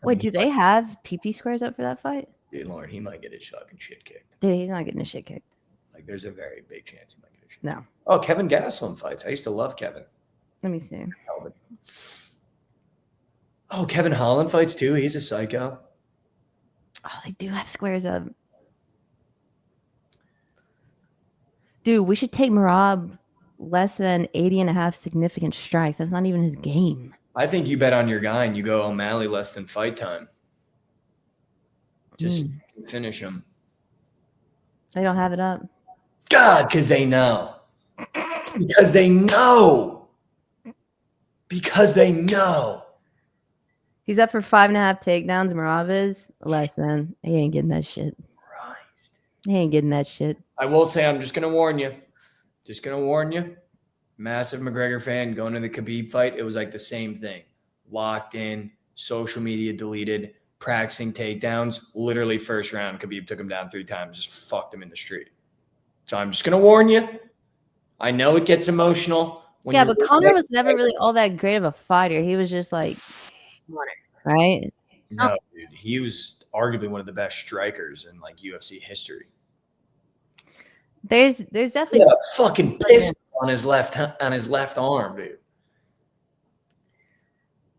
Wait, do they have PP squares up for that fight? Dude, Lauren, he might get his fucking shit kicked. Dude, he's not getting his shit kicked. Like, there's a very big chance he might get his shit. No. Oh, Kevin Gastelum fights. I used to love Kevin. Let me see. Oh, Kevin Holland fights too. He's a psycho. Oh, they do have squares up. Dude, we should take Merab less than 80.5 significant strikes. That's not even his game. I think you bet on your guy and you go O'Malley less than fight time. Just finish him. They don't have it up. God, because they know. Because they know. Because they know. He's up for 5.5 takedowns. Merab is less than. He ain't getting that shit. Christ. He ain't getting that shit. I will say, I'm just going to warn you. Just going to warn you. Massive McGregor fan going to the Khabib fight. It was like the same thing. Locked in, social media deleted, practicing takedowns. Literally first round, Khabib took him down 3 times, just fucked him in the street. So I'm just going to warn you. I know it gets emotional. Yeah, but Conor was never really all that great of a fighter. He was just like, right? No, dude. He was arguably one of the best strikers in like UFC history. There's definitely a fucking pistol on his left arm, dude.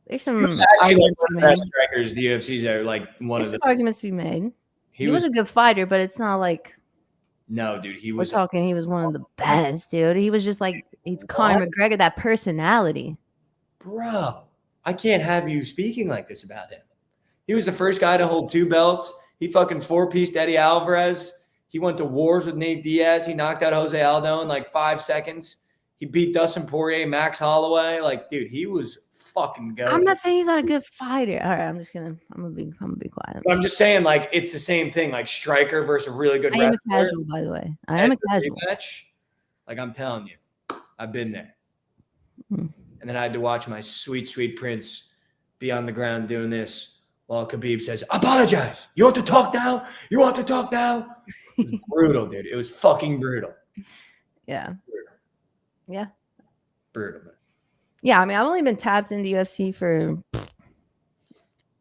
There's some actually one of the best strikers the UFC's ever, like one There's of the arguments to be made. He was a good fighter, but it's not like no, dude. He we're was talking. He was one of the best, dude. He was just like he's Conor McGregor, that personality. Bro, I can't have you speaking like this about him. He was the first guy to hold 2 belts. He fucking 4-pieced Eddie Alvarez. He went to wars with Nate Diaz. He knocked out Jose Aldo in like 5 seconds. He beat Dustin Poirier, Max Holloway. Like, dude, he was fucking good. I'm not saying he's not a good fighter. All right, I'm gonna be quiet. But I'm just saying, like, it's the same thing. Like striker versus a really good wrestler. I am a casual, by the way. I am a casual. Match, like I'm telling you, I've been there. Hmm. And then I had to watch my sweet, sweet prince be on the ground doing this while Khabib says, "Apologize. You want to talk now? You want to talk now?" It was brutal, dude. It was fucking brutal. Yeah. Brutal. Yeah. Brutal, man. Yeah, I mean, I've only been tapped into UFC for a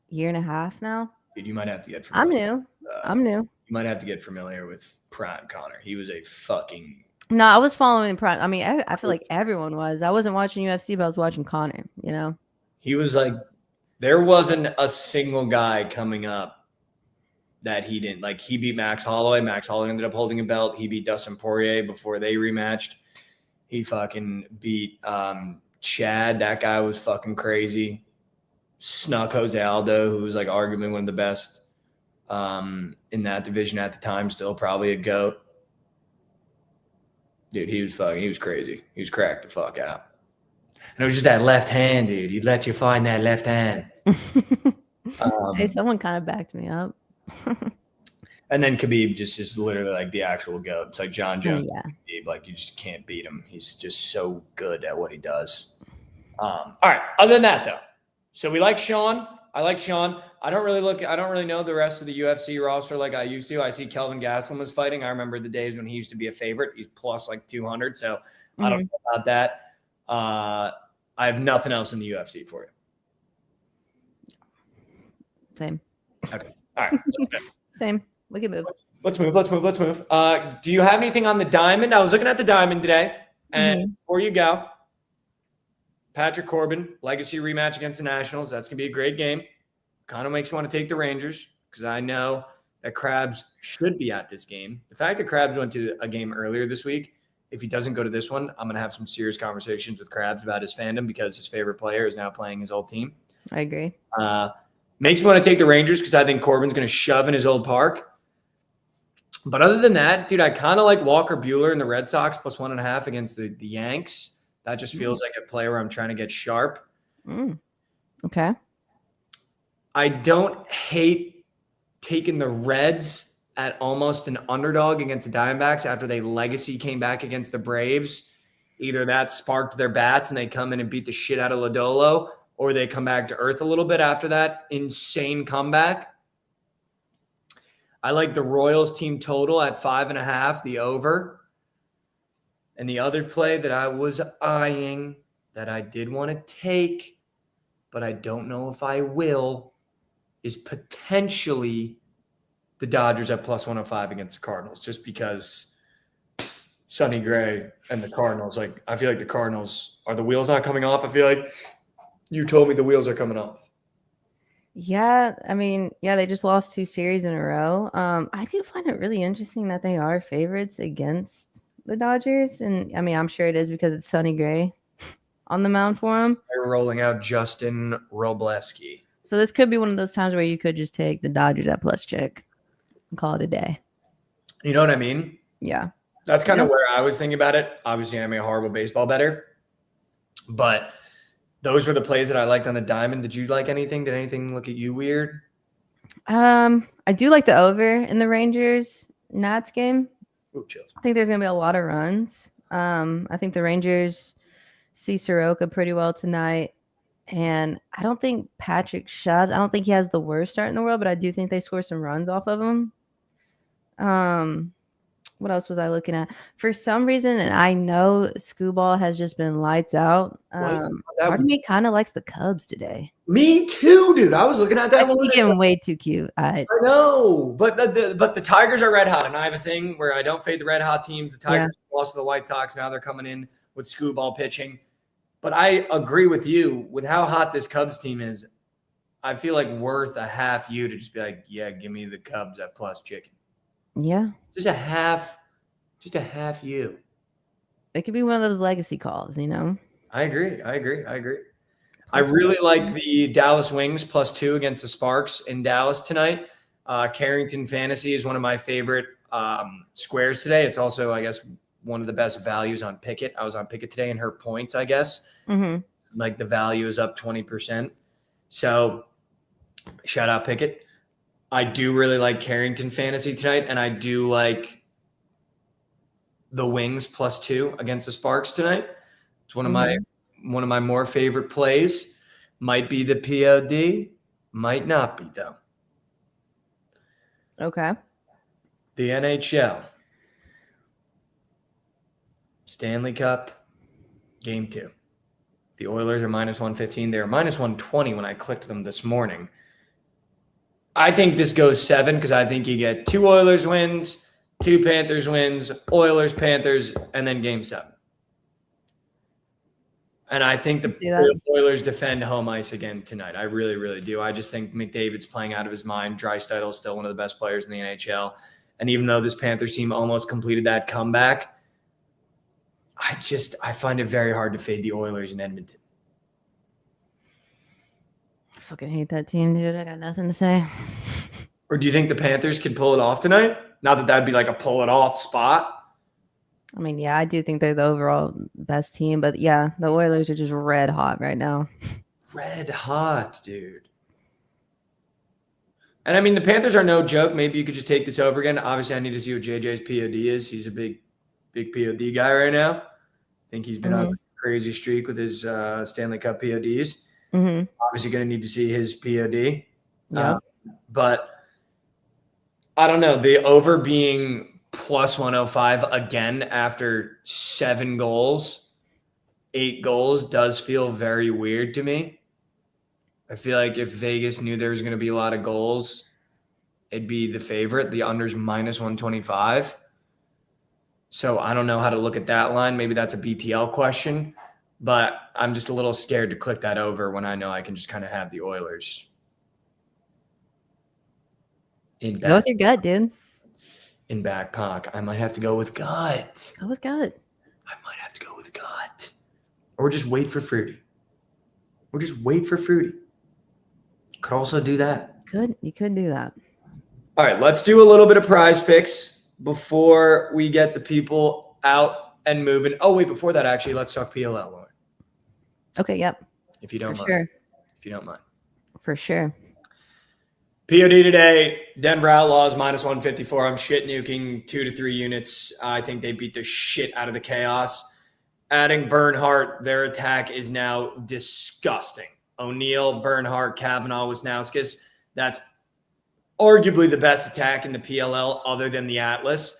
year and a half now. Dude, you might have to get familiar. I'm new. You might have to get familiar with Prime Connor. He was a fucking... No, I was following Prime. I mean, I feel like everyone was. I wasn't watching UFC, but I was watching Connor, you know? He was like... There wasn't a single guy coming up that he didn't. Like, he beat Max Holloway. Max Holloway ended up holding a belt. He beat Dustin Poirier before they rematched. He fucking beat Chad. That guy was fucking crazy. Snuck Jose Aldo, who was like arguably one of the best in that division at the time. Still probably a GOAT. Dude, he was crazy. He was cracked the fuck out. And it was just that left hand, dude. He'd let you find that left hand. Hey, someone kind of backed me up. And then Khabib just is literally like the actual GOAT. It's like John Jones. Yeah. Khabib, like you just can't beat him. He's just so good at what he does. All right. Other than that, though, so we like Sean. I like Sean. I don't really know the rest of the UFC roster like I used to. I see Kelvin Gastelum was fighting. I remember the days when he used to be a favorite. He's plus like 200. So I don't know about that. I have nothing else in the UFC for you. Same. Okay. All right. Same. We can move. Let's move. Do you have anything on the diamond? I was looking at the diamond today. And before you go, Patrick Corbin, legacy rematch against the Nationals. That's going to be a great game. Kind of makes me want to take the Rangers because I know that Krabs should be at this game. The fact that Krabs went to a game earlier this week, if he doesn't go to this one, I'm going to have some serious conversations with Krabs about his fandom because his favorite player is now playing his old team. I agree. Makes me want to take the Rangers because I think Corbin's going to shove in his old park. But other than that, dude, I kind of like Walker Buehler and the Red Sox plus 1.5 against the Yanks. That just feels like a play where I'm trying to get sharp. Okay. I don't hate taking the Reds at almost an underdog against the Diamondbacks after they legacy came back against the Braves. Either that sparked their bats and they come in and beat the shit out of Lodolo, or they come back to earth a little bit after that insane comeback. I like the Royals team total at 5.5, the over. And the other play that I was eyeing that I did want to take, but I don't know if I will, is potentially the Dodgers at plus 105 against the Cardinals, just because Sonny Gray and the Cardinals, like, I feel like the Cardinals, are the wheels not coming off? I feel like you told me the wheels are coming off. Yeah, I mean, they just lost 2 series in a row. I do find it really interesting that they are favorites against the Dodgers. And I mean, I'm sure it is because it's Sonny Gray on the mound for them. They're rolling out Justin Robleski. So this could be one of those times where you could just take the Dodgers at plus check and call it a day. You know what I mean? Yeah. That's kind of where I was thinking about it. Obviously, I'm a horrible baseball bettor, but those were the plays that I liked on the diamond. Did you like anything? Did anything look at you weird? I do like the over in the Rangers Nats game. Ooh, chills. I think there's going to be a lot of runs. I think the Rangers see Soroka pretty well tonight. And I don't think Patrick shoves. I don't think he has the worst start in the world, but I do think they score some runs off of him. What else was I looking at? For some reason, and I know Scooball has just been lights out. Part of me kind of likes the Cubs today. Me too, dude. I was looking at that. I think he's getting way too cute. I know, but the Tigers are red hot, and I have a thing where I don't fade the red hot teams. The Tigers lost to the White Sox. Now they're coming in with Scooball pitching. But I agree with you with how hot this Cubs team is. I feel like worth a half you to just be like, yeah, give me the Cubs at plus chicken. Yeah. Just a half you. It could be one of those legacy calls, you know? I agree. I really like the Dallas Wings plus 2 against the Sparks in Dallas tonight. Carrington Fantasy is one of my favorite squares today. It's also, I guess, one of the best values on Pickett. I was on Pickett today and her points, I guess. Like the value is up 20%. So shout out Pickett. I do really like Carrington Fantasy tonight, and I do like the Wings plus 2 against the Sparks tonight. It's one of my more favorite plays. Might be the POD, might not be though. Okay. The NHL. Stanley Cup, Game 2. The Oilers are minus 115. They were minus 120 when I clicked them this morning. I think this goes 7 because I think you get 2 Oilers wins, 2 Panthers wins, Oilers, Panthers, and then Game 7. And I think the Oilers defend home ice again tonight. I really, really do. I just think McDavid's playing out of his mind. Draisaitl is still one of the best players in the NHL. And even though this Panthers team almost completed that comeback, I find it very hard to fade the Oilers in Edmonton. I fucking hate that team, dude. I got nothing to say. Or do you think the Panthers could pull it off tonight? Not that that'd be like a pull it off spot. I mean, yeah, I do think they're the overall best team, but yeah, the Oilers are just red hot right now. Red hot, dude. And I mean, the Panthers are no joke. Maybe you could just take this over again. Obviously, I need to see what JJ's POD is. He's a big POD guy right now. I think he's been on a crazy streak with his Stanley Cup PODs. Mm-hmm. Obviously going to need to see his POD. Yep. But I don't know. The over being plus 105 again after 7 goals, 8 goals does feel very weird to me. I feel like if Vegas knew there was going to be a lot of goals, it'd be the favorite. The under's minus 125. So I don't know how to look at that line. Maybe that's a BTL question, but I'm just a little scared to click that over when I know I can just kind of have the Oilers. Go with your gut, dude. In back pocket. I might have to go with gut. Go with gut. I might have to go with gut. Or just wait for Fruity. Could also do that. You could do that. All right, let's do a little bit of prize picks before we get the people out and moving. Oh, wait, before that, actually, let's talk PLL, Lauren. Okay, yep. If you don't mind. Sure. If you don't mind. For sure. POD today, Denver Outlaws minus 154. I'm shit nuking 2 to 3 units. I think they beat the shit out of the Chaos. Adding Bernhardt, their attack is now disgusting. O'Neill, Bernhardt, Kavanaugh, Wisnauskas. That's arguably the best attack in the PLL other than the Atlas.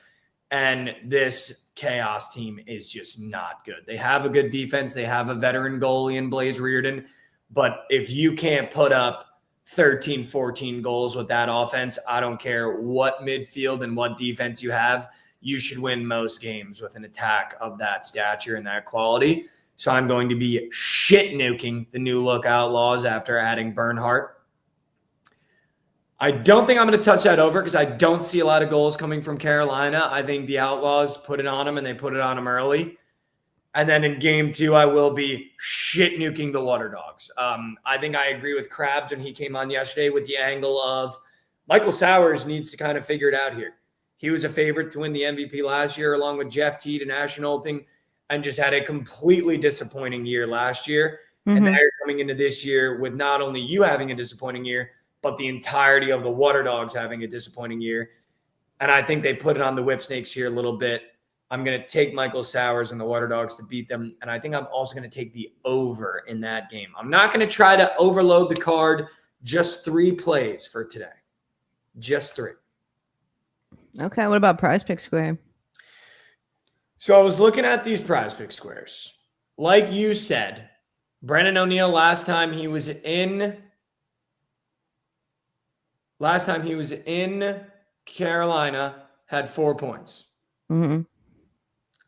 And this Chaos team is just not good. They have a good defense. They have a veteran goalie in Blaze Reardon. But if you can't put up 13, 14 goals with that offense, I don't care what midfield and what defense you have, you should win most games with an attack of that stature and that quality. So I'm going to be shit nuking the new look Outlaws after adding Bernhardt. I don't think I'm going to touch that over because I don't see a lot of goals coming from Carolina. I think the Outlaws put it on them and they put it on them early. And then in game 2, I will be shit nuking the Water Dogs. I think I agree with Krabs when he came on yesterday with the angle of Michael Sowers needs to kind of figure it out here. He was a favorite to win the MVP last year along with Jeff Teed and Ashton Olting and just had a completely disappointing year last year. Mm-hmm. And now you're coming into this year with not only you having a disappointing year, but the entirety of the Water Dogs having a disappointing year. And I think they put it on the Whip Snakes here a little bit. I'm going to take Michael Sowers and the Water Dogs to beat them. And I think I'm also going to take the over in that game. I'm not going to try to overload the card. Just 3 plays for today. Just 3. Okay. What about Prize Pick Square? So I was looking at these Prize Pick Squares. Like you said, Brennan O'Neill, last time he was in Carolina, had 4 points. Mm-hmm.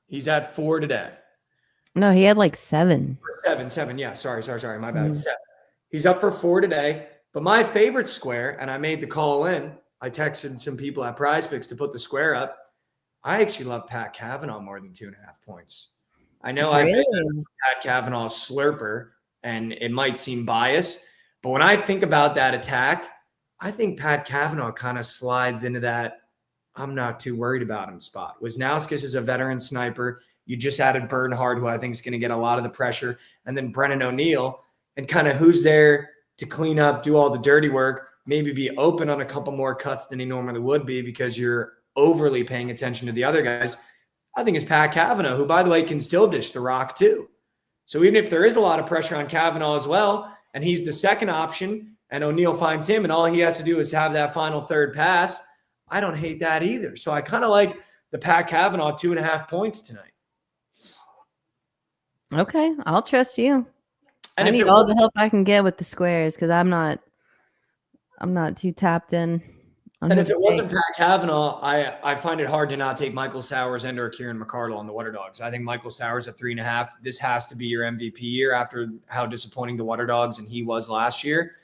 He's at 4 today. No, he had like 7. 7. Yeah, sorry. My bad. 7. He's up for 4 today. But my favorite square, and I made the call in. I texted some people at Prize Picks to put the square up. I actually love Pat Kavanaugh more than 2.5 points. I know really? I bet Pat Kavanaugh slurper, and it might seem biased. But when I think about that attack, I think Pat Kavanaugh kind of slides into that I'm not too worried about him spot. Wisnauskas is a veteran sniper. You just added Bernhardt, who I think is going to get a lot of the pressure. And then Brennan O'Neill. And kind of who's there to clean up, do all the dirty work, maybe be open on a couple more cuts than he normally would be because you're overly paying attention to the other guys. I think it's Pat Kavanaugh, who, by the way, can still dish the rock too. So even if there is a lot of pressure on Kavanaugh as well, and he's the second option, and O'Neill finds him, and all he has to do is have that final third pass, I don't hate that either. So I kind of like the Pat Kavanaugh 2.5 points tonight. Okay, I'll trust you. And I need all the help I can get with the squares because I'm not too tapped in. And if it wasn't Pat Kavanaugh, I find it hard to not take Michael Sowers and or Kieran McCardle on the Water Dogs. I think Michael Sowers at 3.5. This has to be your MVP year after how disappointing the Water Dogs and he was last year.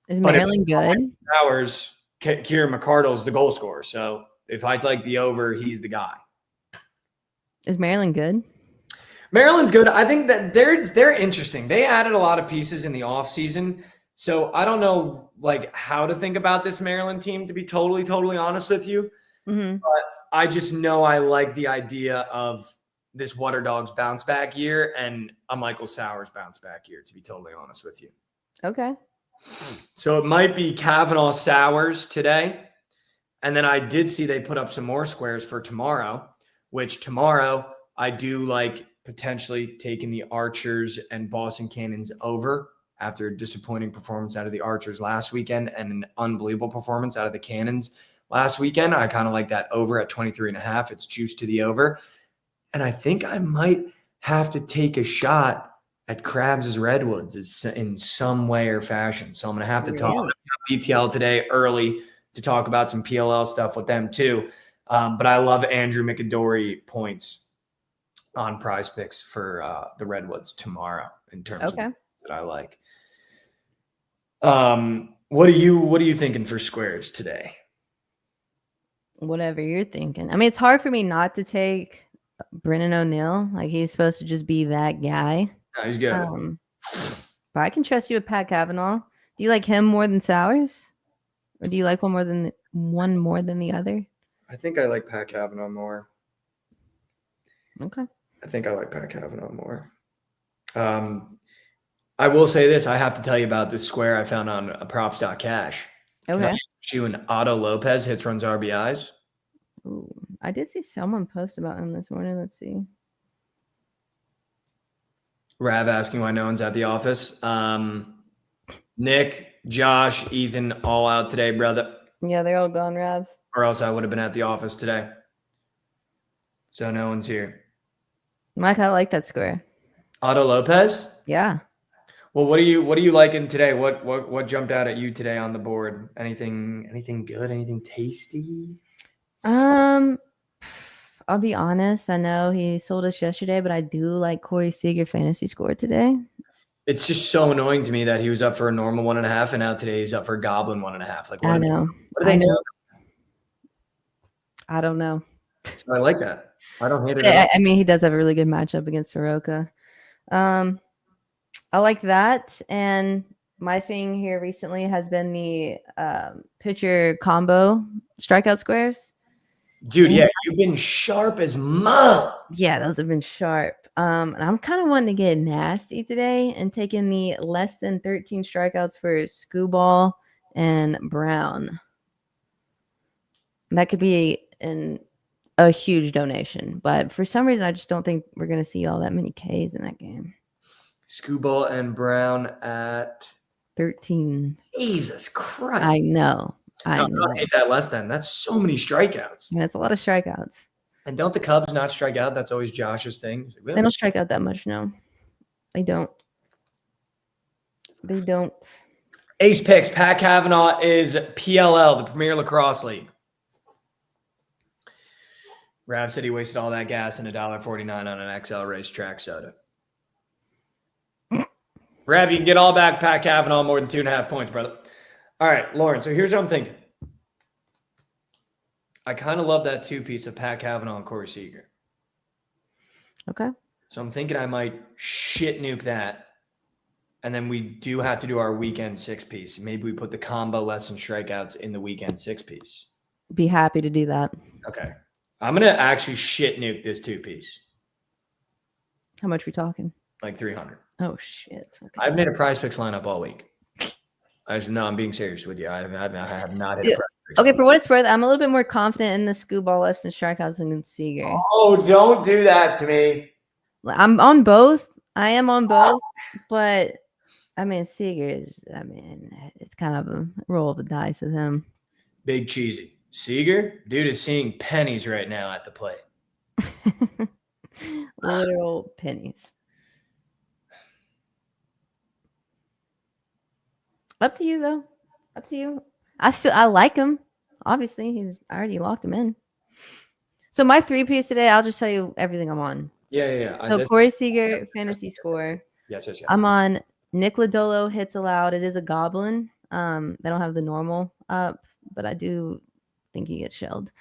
Is Maryland good? Sowers, Kieran McCardle is the goal scorer. So if I'd like the over, he's the guy. Is Maryland good? Maryland's good. I think that they're interesting. They added a lot of pieces in the offseason. So I don't know like how to think about this Maryland team, to be totally honest with you. Mm-hmm. But I just know I like the idea of this Water Dogs bounce back year and a Michael Sowers bounce back year, to be totally honest with you. Okay. So it might be Kavanaugh Sowers today. And then I did see they put up some more squares for tomorrow, which tomorrow I do like potentially taking the Archers and Boston Cannons over after a disappointing performance out of the Archers last weekend and an unbelievable performance out of the Cannons last weekend. I kind of like that over at 23.5. It's juiced to the over. And I think I might have to take a shot at Krabs' Redwoods in some way or fashion. So I'm going to have to talk about BTL today early to talk about some PLL stuff with them too. But I love Andrew McAdory points on Prize Picks for the Redwoods tomorrow in terms of that I like. What are you thinking for squares today? Whatever you're thinking. I mean, it's hard for me not to take Brennan O'Neill. Like, he's supposed to just be that guy. No, he's good. But I can trust you with Pat Cavanaugh. Do you like him more than Sowers? Or do you like one more than the other? I think I like Pat Cavanaugh more. Okay. I think I like Pat Cavanaugh more. I will say this. I have to tell you about this square I found on props.cash. Okay. You and Otto Lopez hits, runs, RBIs. Ooh, I did see someone post about him this morning. Let's see. Rav asking why no one's at the office. Nick, Josh, Ethan, all out today, brother. Yeah, they're all gone, Rav. Or else I would have been at the office today. So no one's here. Mike, I like that square. Otto Lopez? Yeah. Well, what are you liking today? What jumped out at you today on the board? Anything good? Anything tasty? I'll be honest. I know he sold us yesterday, but I do like Corey Seager fantasy score today. It's just so annoying to me that he was up for a normal 1.5, and now today he's up for a goblin 1.5. Like, I know. What do they know? I don't know. So I like that. I don't hate it. I mean, he does have a really good matchup against Soroka. I like that. And my thing here recently has been the pitcher combo strikeout squares. Dude, yeah, you've been sharp as mud. Yeah, those have been sharp. And I'm kind of wanting to get nasty today and taking the less than 13 strikeouts for Skubal and Brown. That could be a huge donation, but for some reason, I just don't think we're going to see all that many Ks in that game. Skubal and Brown at 13. Jesus Christ. I know. I hate that less than. That's so many strikeouts. Yeah, it's a lot of strikeouts. And don't the Cubs not strike out? That's always Josh's thing. They don't strike out that much, no. They don't. They don't. Ace picks. Pat Cavanaugh is PLL, the Premier Lacrosse League. Rav said he wasted all that gas and $1.49 on an XL racetrack soda. Rav, you can get all back Pat Cavanaugh more than 2.5 points, brother. All right, Lauren. So here's what I'm thinking. I kind of love that two-piece of Pat Cavanaugh and Corey Seager. Okay. So I'm thinking I might shit nuke that. And then we do have to do our weekend 6-piece. Maybe we put the combo less than strikeouts in the weekend 6-piece. Be happy to do that. Okay. I'm going to actually shit nuke this 2-piece. How much are we talking? Like 300. Oh, shit. Okay. I've made a Prize Picks lineup all week. I'm being serious with you. I have not hit a Prize Picks. Okay, for what it's worth, I'm a little bit more confident in the Skubal less than strikeouts than Seager. Oh, don't do that to me. I'm on both. I am on both. But, I mean, Seager is, it's kind of a roll of the dice with him. Big cheesy. Seager, dude is seeing pennies right now at the plate. Literal pennies. Up to you, though. Up to you. I like him. Obviously, I already locked him in. So my 3-piece today, I'll just tell you everything I'm on. Yeah. So Corey Seager, fantasy score. Yes. I'm on Nick Lodolo, hits allowed. It is a goblin. They don't have the normal up, but I do think he gets shelled.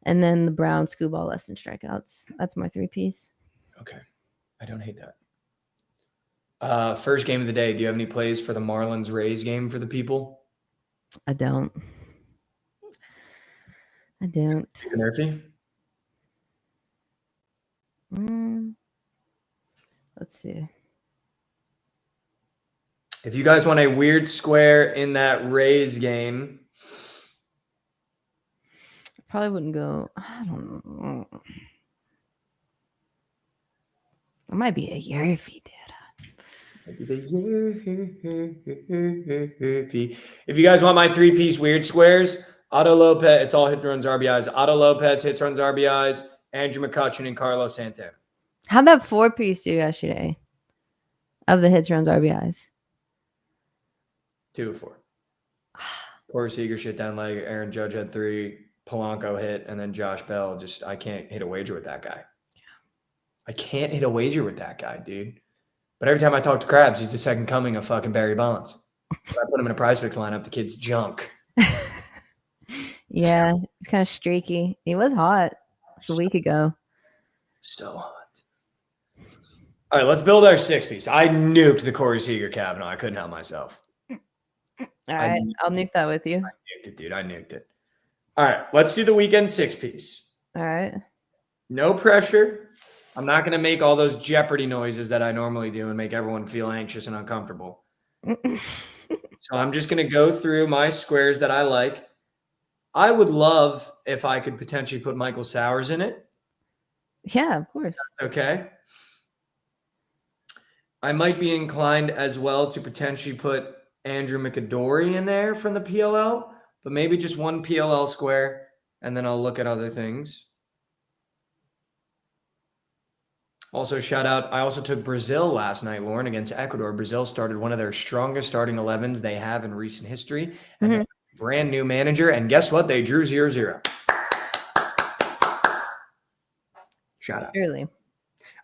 And then the Brown Skubal less than strikeouts. That's my 3-piece. Okay. I don't hate that. First game of the day. Do you have any plays for the Marlins Rays game for the people? I don't. Murphy? Let's see. If you guys want a weird square in that Rays game, I probably wouldn't go. I don't know. It might be a year if he did. If you guys want my 3-piece weird squares, Otto Lopez, it's all hit runs RBIs. Otto Lopez hits runs RBIs, Andrew McCutchen, and Carlos Santana. How'd that 4-piece do yesterday? Of the hits, runs, RBIs. 2 of 4. Corey Seager shit down leg. Aaron Judge had 3. Polanco hit, and then Josh Bell. I can't hit a wager with that guy. I can't hit a wager with that guy, dude. But every time I talk to Krabs, he's the second coming of fucking Barry Bonds. If I put him in a prize picks lineup, the kid's junk. Yeah, he's kind of streaky. He was hot a week ago. So hot. All right, let's build our 6-piece. I nuked the Corey Seager Kavanaugh. I couldn't help myself. All right, I'll nuke that with you. I nuked it, dude. I nuked it. All right, let's do the weekend 6-piece. All right. No pressure. I'm not going to make all those Jeopardy noises that I normally do and make everyone feel anxious and uncomfortable. So I'm just going to go through my squares that I like. I would love if I could potentially put Michael Sowers in it. Yeah, of course. Okay. I might be inclined as well to potentially put Andrew McAdory in there from the PLL, but maybe just one PLL square, and then I'll look at other things. Also, shout out, I also took Brazil last night, Lauren, against Ecuador. Brazil started one of their strongest starting 11s they have in recent history. And brand new manager. And guess what? They drew 0-0. Shout out. Surely.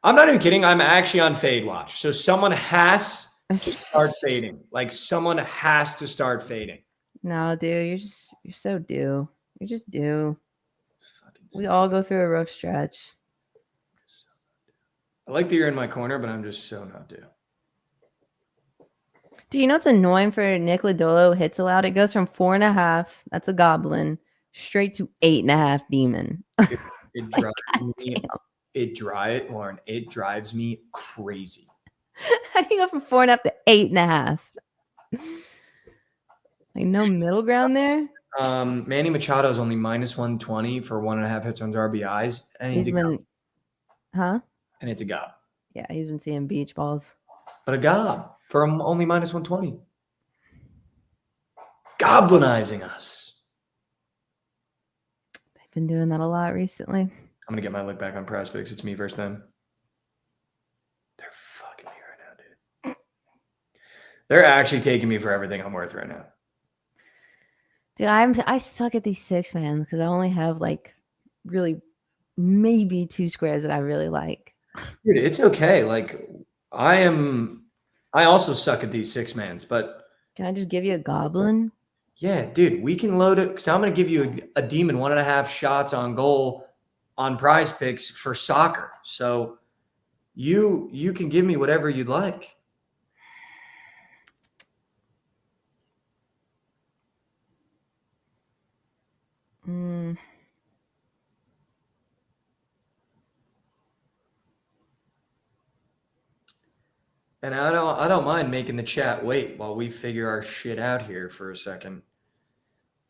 I'm not even kidding. I'm actually on fade watch. So someone has to start fading. Like someone has to start fading. No, dude, you're so due. You're just due. We all go through a rough stretch. I like that you're in my corner, but I'm just so not due. Do you know what's annoying for Nick Lodolo hits allowed? It goes from 4.5, that's a goblin, straight to 8.5 demon. It drives me crazy. How do you go from 4.5 to 8.5? Like no middle ground there. Manny Machado is only -120 for 1.5 hits on RBIs, and he's huh? And it's a gob. Yeah, he's been seeing beach balls. But a gob for only -120. Goblinizing us. They've been doing that a lot recently. I'm going to get my look back on Prize Picks. It's me versus them. They're fucking me right now, dude. They're actually taking me for everything I'm worth right now. Dude, I suck at these 6-mans because I only have like really maybe 2 squares that I really like. Dude, it's okay. Like I also suck at these 6-mans, but can I just give you a goblin? Yeah, dude, we can load it because I'm going to give you a demon 1.5 shots on goal on Prize Picks for soccer. So you can give me whatever you'd like. And I don't mind making the chat wait while we figure our shit out here for a second.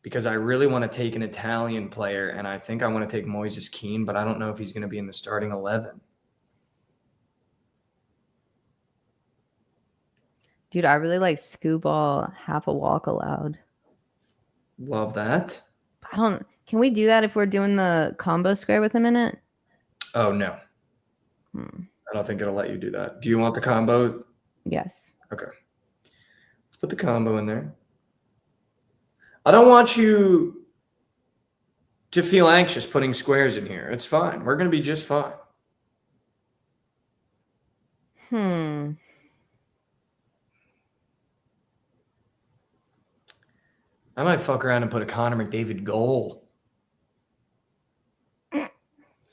Because I really want to take an Italian player, and I think I want to take Moises Keane, but I don't know if he's going to be in the starting 11. Dude, I really like Scooball half a walk allowed. Love that. Can we do that if we're doing the combo square with him in it? Oh, no. I don't think it'll let you do that. Do you want the combo? Yes. Okay. Let's put the combo in there. I don't want you to feel anxious putting squares in here. It's fine. We're going to be just fine. I might fuck around and put a Connor McDavid goal.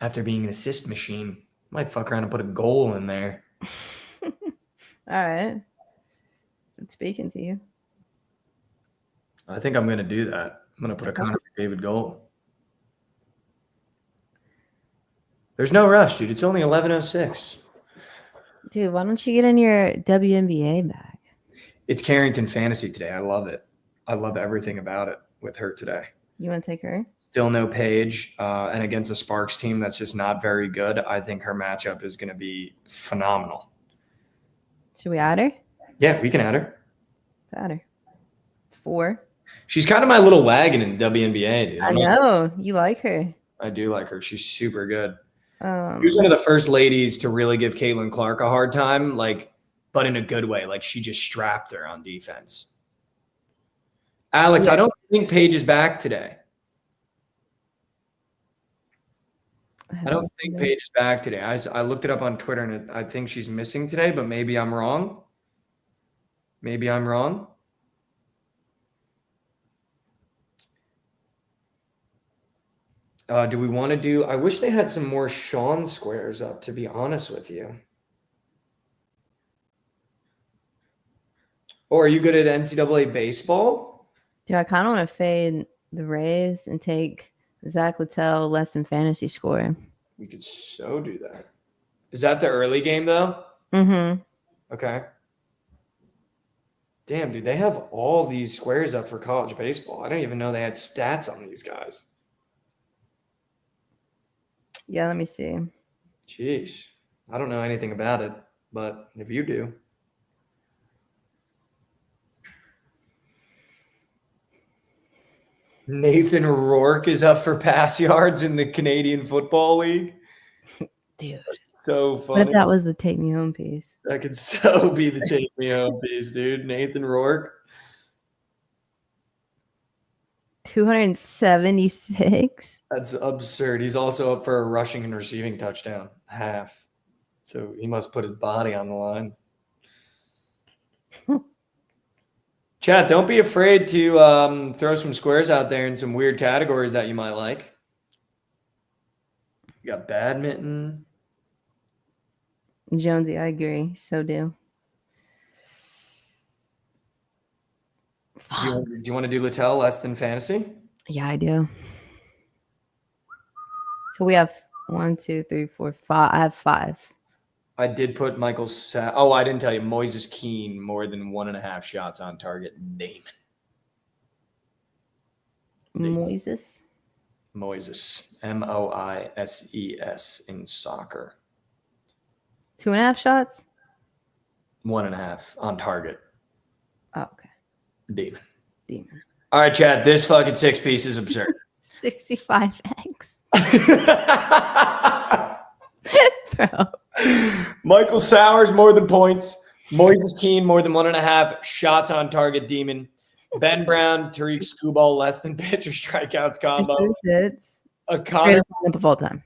After being an assist machine. Might fuck around and put a goal in there. All right. I'm speaking to you. I think I'm going to do that. I'm going to put a Connor McDavid goal. There's no rush, dude. It's only 11:06. Dude, why don't you get in your WNBA bag? It's Carrington Fantasy today. I love it. I love everything about it with her today. You want to take her? Still no Paige, and against a Sparks team that's just not very good. I think her matchup is going to be phenomenal. Should we add her? Yeah, we can add her. It's at her. It's 4. She's kind of my little wagon in WNBA, dude. I know. You like her. I do like her. She's super good. She Um, was one of the first ladies to really give Caitlin Clark a hard time, like, but in a good way. Like, she just strapped her on defense. Alex, Yeah. I don't think Paige is back today. I don't think Paige is back today. I looked it up on Twitter, and I think she's missing today, but maybe I'm wrong. Maybe I'm wrong. Do we want to do – I wish they had some more Sean squares up, to be honest with you. Or are you good at NCAA baseball? Dude, I kind of want to fade the Rays and take Zach Littell less than fantasy score. We could so do that. Is that the early game, though? Mm-hmm. Okay. Damn, dude, they have all these squares up for college baseball. I didn't even know they had stats on these guys. Yeah, let me see. Jeez. I don't know anything about it, but if you do. Nathan Rourke is up for pass yards in the Canadian Football League. Dude. So What funny. if that was the take me home piece? That could so be the take me home piece, dude. Nathan Rourke. 276. That's absurd. He's also up for a rushing and receiving touchdown. Half. So he must put his body on the line. Chat, don't be afraid to throw some squares out there in some weird categories that you might like. You got badminton. Jonesy, I agree. So do. Do you want to do Littell less than fantasy? Yeah, I do. So we have 1, 2, 3, 4, 5. I have 5. I did put Michael Oh, I didn't tell you. Moises Keene, more than 1.5 shots on target. Damon. Moises. Moises. Moises in soccer. 2.5 shots? 1.5 on target. Oh, okay. Demon. Demon. All right, Chad. This fucking 6-piece is absurd. 65x. Bro. Michael Sowers, more than points. Moises Keene, more than 1.5 shots on target. Demon. Ben Brown, Tariq Skubal, less than pitch or strikeouts combo. It's A Connor, greatest lineup of all time.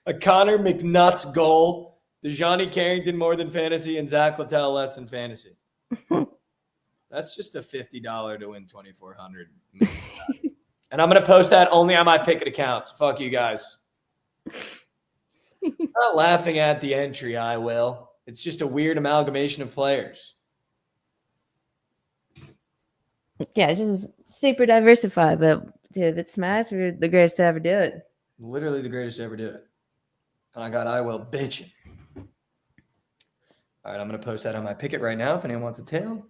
a Connor McNutt's goal. DeJohnny Carrington, more than fantasy, and Zach Littell, less than fantasy. That's just a $50 to win $2,400. And I'm going to post that only on my Pickett account. Fuck you guys. I'm not laughing at the entry, I will. It's just a weird amalgamation of players. Yeah, it's just super diversified. But dude, if it smacks, we're the greatest to ever do it. Literally the greatest to ever do it. And I got I will bitching. All right, I'm going to post that on my Pickett right now if anyone wants a tail.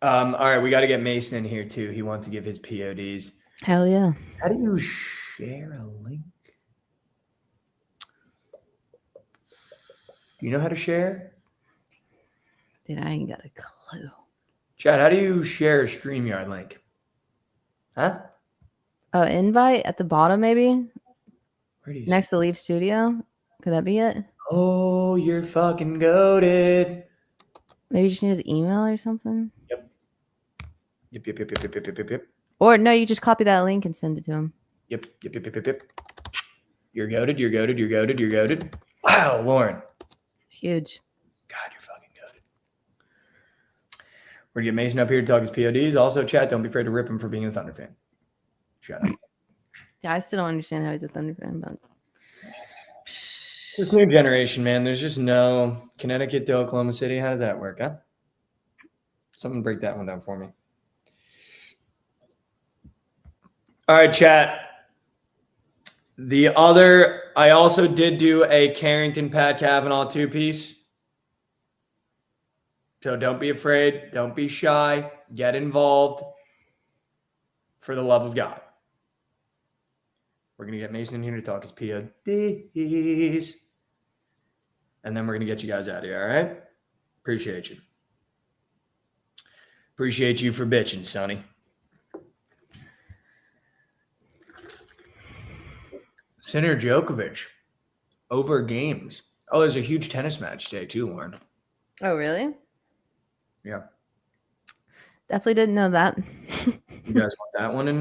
All right, we got to get Mason in here too. He wants to give his PODs. Hell yeah. How do you share a link? Do you know how to share? Dude, I ain't got a clue. Chad, how do you share a StreamYard link? Huh? Oh, invite at the bottom, maybe? Where do you Next to Leaf Studio. Could that be it? Oh, you're fucking goated. Maybe you just need his email or something. Yep. Or no, you just copy that link and send it to him. Yep. You're goated. Wow, Lauren. Huge. God, you're fucking goated. We're going to get Mason up here to talk his PODs. Also, chat, don't be afraid to rip him for being a Thunder fan. Shut up. Yeah, I still don't understand how he's a Thunder fan, but This new generation, man, there's just no Connecticut to Oklahoma City. How does that work, huh? Someone break that one down for me. All right, chat. I also did do a Carrington Pat Kavanaugh 2-piece. So don't be afraid. Don't be shy. Get involved for the love of God. We're going to get Mason in here to talk his PODs. And then we're going to get you guys out of here, all right? Appreciate you. Appreciate you for bitching, Sonny. Sinner Djokovic over games. Oh, there's a huge tennis match today too, Lauren. Oh, really? Yeah. Definitely didn't know that. You guys want that one? And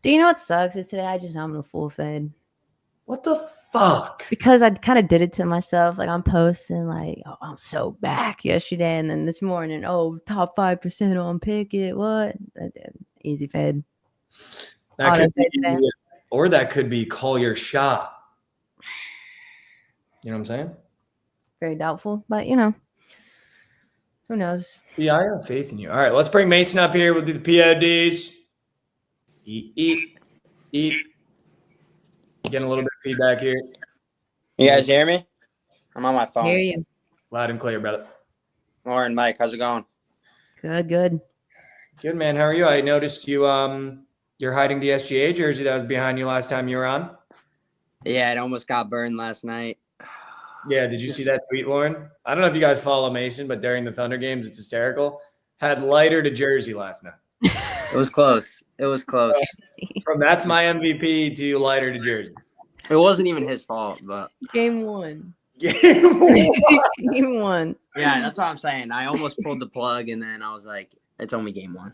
Do you know what sucks is today I just know I'm in a full fade. what the fuck? Because I kind of did it to myself. Like I'm posting like, oh, I'm so back yesterday. And then this morning, oh, top 5% on Pickett. What? I did. Easy fade. That Auto could fade be, today. or that could be call your shot. You know what I'm saying? Very doubtful, but who knows? Yeah, I have faith in you. All right, let's bring Mason up here. We'll do the PODs. Eat. Getting a little bit of feedback here. You guys hear me? I'm on my phone. Hear you. Loud and clear, brother. Lauren, Mike, how's it going? Good. Good, man. How are you? I noticed you're hiding the SGA jersey that was behind you last time you were on. Yeah, it almost got burned last night. Yeah, did you see that tweet, Lauren? I don't know if you guys follow Mason, but during the Thunder games, it's hysterical. Had lighter to jersey last night. It was close. From that's my MVP to lighter to jersey. It wasn't even his fault, but Game one. Game Game one. yeah, that's what I'm saying. I almost pulled the plug, and then I was like, it's only game one.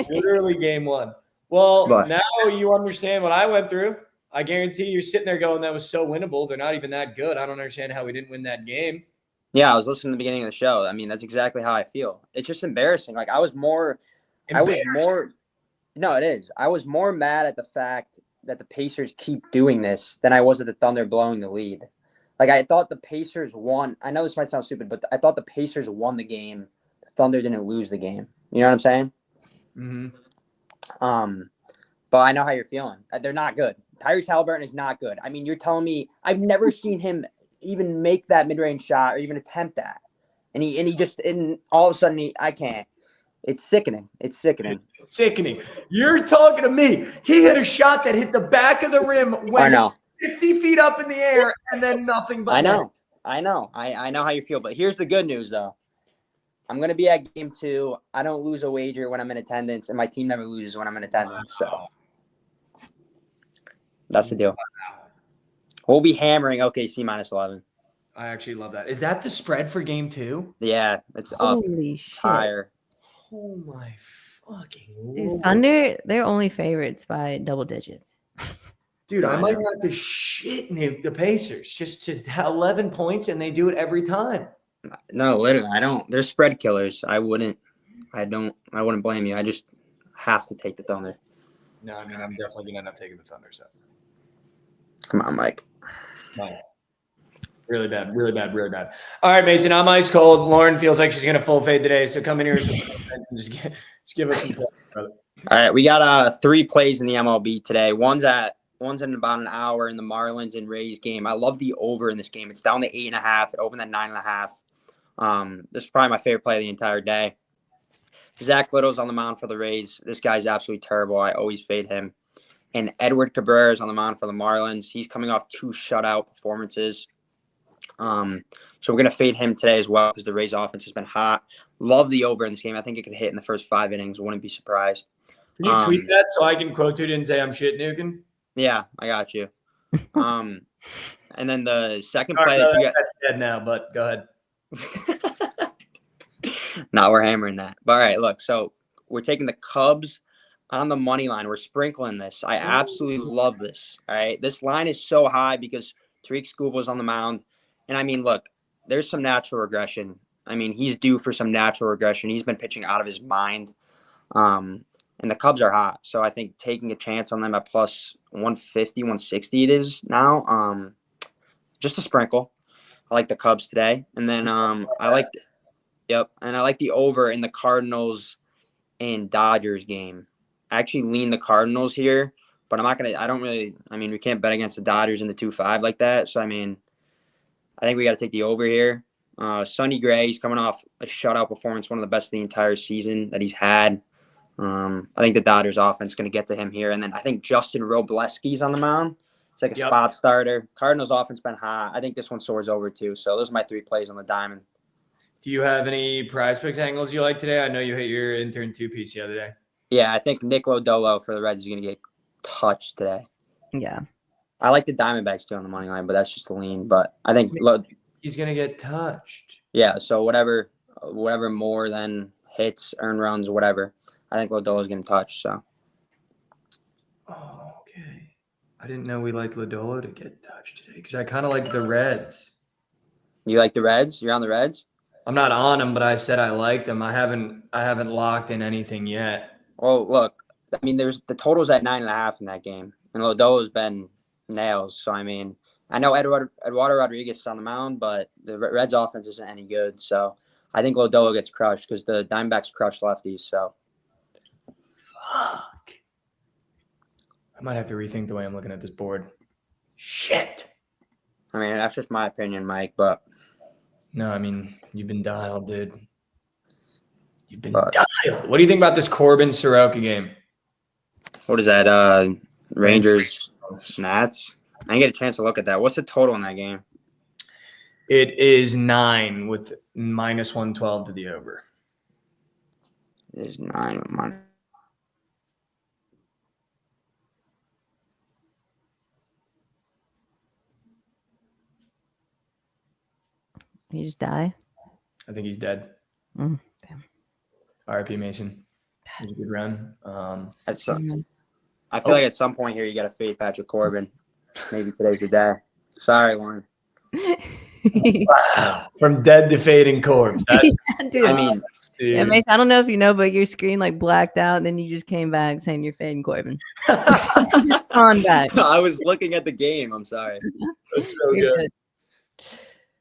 Literally game one. Well, But- now you understand what I went through. I guarantee you're sitting there going, that was so winnable. They're not even that good. I don't understand how we didn't win that game. Yeah, I was listening to the beginning of the show. I mean, that's exactly how I feel. It's just embarrassing. Like, no, it is. I was more mad at the fact that the Pacers keep doing this than I was at the Thunder blowing the lead. Like, I thought the Pacers won. I know this might sound stupid, but I thought the Pacers won the game. The Thunder didn't lose the game. You know what I'm saying? Mm-hmm. But I know how you're feeling. They're not good. Tyrese Halliburton is not good. I mean, you're telling me I've never seen him even make that mid-range shot or even attempt that. And all of a sudden I can't. It's sickening. It's sickening. You're talking to me. He hit a shot that hit the back of the rim, I went know. 50 feet up in the air, and then nothing but I net. know. I know how you feel. But here's the good news, though. I'm going to be at game 2. I don't lose a wager when I'm in attendance, and my team never loses when I'm in attendance. So that's the deal. We'll be hammering OKC minus 11. I actually love that. Is that the spread for game 2? Yeah, it's up. Holy It's shit. higher. Oh my fucking Dude, Lord. Thunder, they're only favorites by double digits. Dude, I might have to shit nuke the Pacers just to 11 points, and they do it every time. No, literally, I don't. They're spread killers. I wouldn't blame you. I just have to take the Thunder. No, I mean, I'm definitely going to end up taking the Thunder. So. Come on, Mike. No. Really bad. All right, Mason, I'm ice cold. Lauren feels like she's going to full fade today, so come in here and just give us some play, brother. All right, we got 3 plays in the MLB today. One's in about an hour in the Marlins and Rays game. I love the over in this game. It's down to 8.5. It opened at 9.5. This is probably my favorite play of the entire day. Zach Little's on the mound for the Rays. This guy's absolutely terrible. I always fade him. And Edward Cabrera's on the mound for the Marlins. He's coming off 2 shutout performances. So we're going to fade him today as well because the Rays offense has been hot. Love the over in this game. I think it could hit in the first 5 innings. Wouldn't be surprised. Can you tweet that so I can quote it and say I'm shit nuking? Yeah, I got you. And then the second All play right, that you that's dead now, but go ahead. No, we're hammering that. But all right, look. So we're taking the Cubs on the money line. We're sprinkling this. I absolutely love this. All right, this line is so high because Tariq Skubal's on the mound, and I mean, look, there's some natural regression. I mean, he's due for some natural regression. He's been pitching out of his mind. And the Cubs are hot. So I think taking a chance on them at plus 150, 160 it is now. Just a sprinkle. I like the Cubs today. And then I like the over in the Cardinals and Dodgers game. I actually lean the Cardinals here, but we can't bet against the Dodgers in the 2-5 like that. So, I mean, I think we got to take the over here. Sonny Gray, he's coming off a shutout performance, one of the best of the entire season that he's had. I think the Dodgers offense is going to get to him here. And then I think Justin Robleski's on the mound. It's like a spot starter. Cardinals offense been hot. I think this one soars over too. So those are my 3 plays on the diamond. Do you have any prize picks angles you like today? I know you hit your intern 2-piece the other day. Yeah, I think Nick Lodolo for the Reds is going to get touched today. Yeah. I like the Diamondbacks too on the money line, but that's just a lean. But I think he's going to get touched. Yeah, so whatever more than hits, earned runs, whatever. I think Lodolo's getting touched. So. Oh, okay. I didn't know we liked Lodolo to get touched today because I kind of like the Reds. You like the Reds? You're on the Reds? I'm not on them, but I said I liked them. I haven't locked in anything yet. Well, look, I mean, there's the total's at 9.5 in that game, and Lodolo's been nails. So I mean, I know Eduardo Rodriguez is on the mound, but the Reds' offense isn't any good. So I think Lodolo gets crushed because the Diamondbacks crush lefties. So. Fuck. I might have to rethink the way I'm looking at this board. Shit. I mean, that's just my opinion, Mike, but. No, I mean, you've been dialed, dude. You've been dialed. What do you think about this Corbin-Soroka game? What is that? Rangers, Nats? I didn't get a chance to look at that. What's the total in that game? It is 9 with -112 to the over. It is 9 with money. He just die? I think he's dead. Damn. R.I.P. Mason. It was a good run. I feel like at some point here you got to fade Patrick Corbin. Maybe today's the day. Sorry, Warren. Wow. From dead to fading corpse. That's, Dude. I mean, dude. Yeah, Mason, I don't know if you know, but your screen like blacked out, and then you just came back saying you're fading Corbin. Just on back. I was looking at the game. I'm sorry. That's so You're good.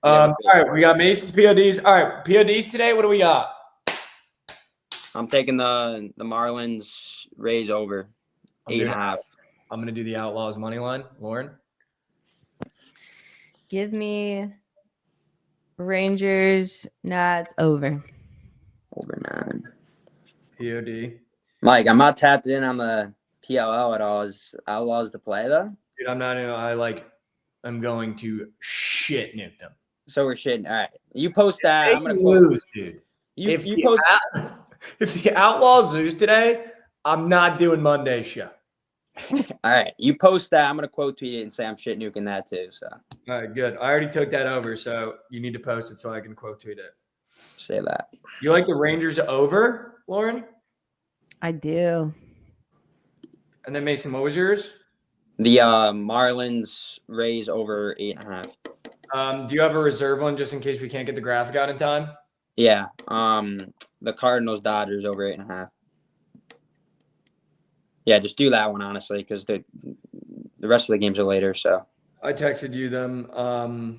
All right, we got Mason's PODs. All right, PODs today. What do we got? I'm taking the Marlins Rays over 8.5. I'm gonna do the Outlaws money line. Lauren, Give me Rangers, Nats over. Over 9. POD. Mike, I'm not tapped in on the PLL at all. Is Outlaws to play though? Dude, I'm not. I'm going to shit nuke them. So we're shitting. All right, you post that. I'm gonna lose, dude. You post. If the Outlaws lose today, I'm not doing Monday's show. All right, you post that. I'm gonna quote tweet it and say I'm shit nuking that too. So. All right, good. I already took that over, so you need to post it so I can quote tweet it. Say that. You like the Rangers over, Lauren? I do. And then Mason, what was yours? The Marlins Rays over 8.5. Do you have a reserve one just in case we can't get the graphic out in time? Yeah. The Cardinals Dodgers over 8.5. Yeah, just do that one honestly, because the rest of the games are later. So I texted you them. Wow,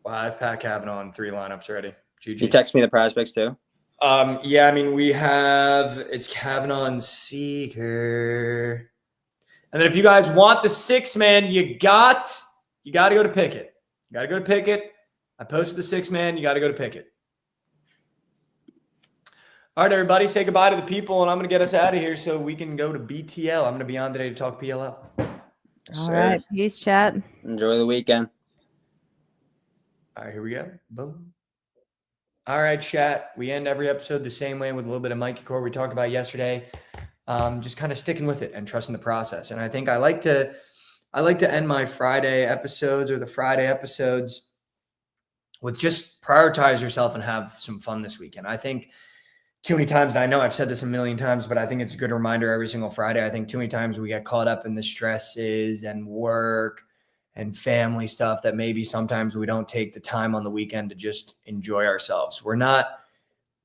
I've Pat Kavanaugh in 3 lineups already. GG. You text me the prospects too? Yeah, I mean it's Kavanaugh and Seeker. And then if you guys want the 6-man, you got to go to Pickett. You got to go to Pickett. I posted the 6-man. You got to go to Pickett. All right, everybody, say goodbye to the people, and I'm going to get us out of here so we can go to BTL. I'm going to be on today to talk PLL. All right. Peace, chat. Enjoy the weekend. All right, here we go. Boom. All right, chat. We end every episode the same way with a little bit of Mikey Core we talked about yesterday. Just kind of sticking with it and trusting the process. And I think I like to end my Friday episodes or the Friday episodes with just prioritize yourself and have some fun this weekend. I think too many times, and I know I've said this a million times, but I think it's a good reminder every single Friday. I think too many times we get caught up in the stresses and work and family stuff that maybe sometimes we don't take the time on the weekend to just enjoy ourselves. We're not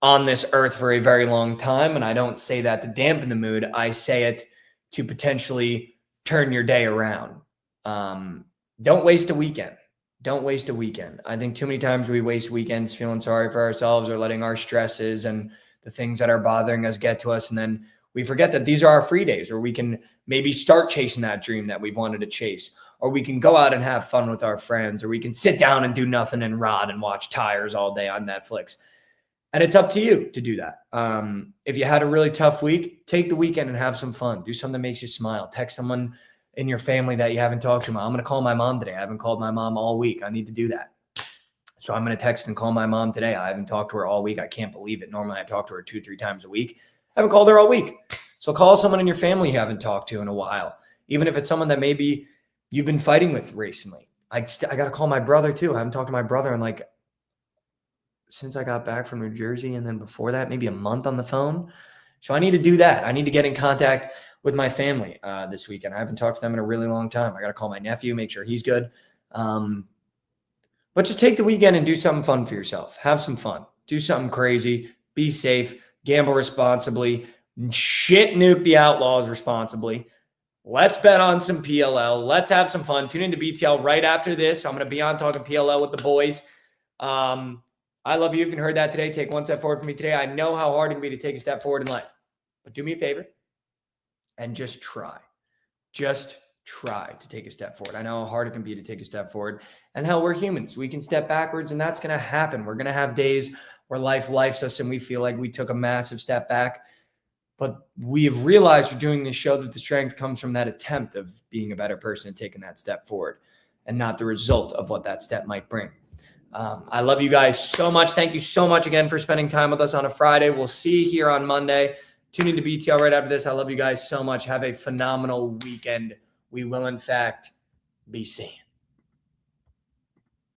on this earth for a very long time, and I don't say that to dampen the mood. I say it to potentially turn your day around. Don't waste a weekend. Don't waste a weekend. I think too many times we waste weekends feeling sorry for ourselves or letting our stresses and the things that are bothering us get to us. And then we forget that these are our free days where we can maybe start chasing that dream that we've wanted to chase. or we can go out and have fun with our friends, or we can sit down and do nothing and rot and watch tires all day on Netflix. And it's up to you to do that. If you had a really tough week, take the weekend and have some fun. Do something that makes you smile. Text someone in your family that you haven't talked to. I'm going to call my mom today. I haven't called my mom all week. I need to do that. So I'm going to text and call my mom today. I haven't talked to her all week. I can't believe it. Normally I talk to her 2-3 times a week. I haven't called her all week. So call someone in your family you haven't talked to in a while. Even if it's someone that maybe you've been fighting with recently. I got to call my brother too. I haven't talked to my brother in like since I got back from New Jersey, and then before that, maybe a month on the phone. So I need to do that. I need to get in contact with my family this weekend. I haven't talked to them in a really long time. I got to call my nephew, make sure he's good. But just take the weekend and do something fun for yourself. Have some fun. Do something crazy. Be safe. Gamble responsibly. Shit nuke the Outlaws responsibly. Let's bet on some PLL. Let's have some fun. Tune into BTL right after this. I'm going to be on talking PLL with the boys. I love you. If you heard that today, take one step forward for me today. I know how hard it can be to take a step forward in life, but do me a favor and just try. Just try to take a step forward. I know how hard it can be to take a step forward. And hell, we're humans. We can step backwards, and that's going to happen. We're going to have days where life lifes us and we feel like we took a massive step back. But we have realized through doing this show that the strength comes from that attempt of being a better person and taking that step forward, and not the result of what that step might bring. I love you guys so much. Thank you so much again for spending time with us on a Friday. We'll see you here on Monday. Tune into BTL right after this. I love you guys so much. Have a phenomenal weekend. We will, in fact, be seen.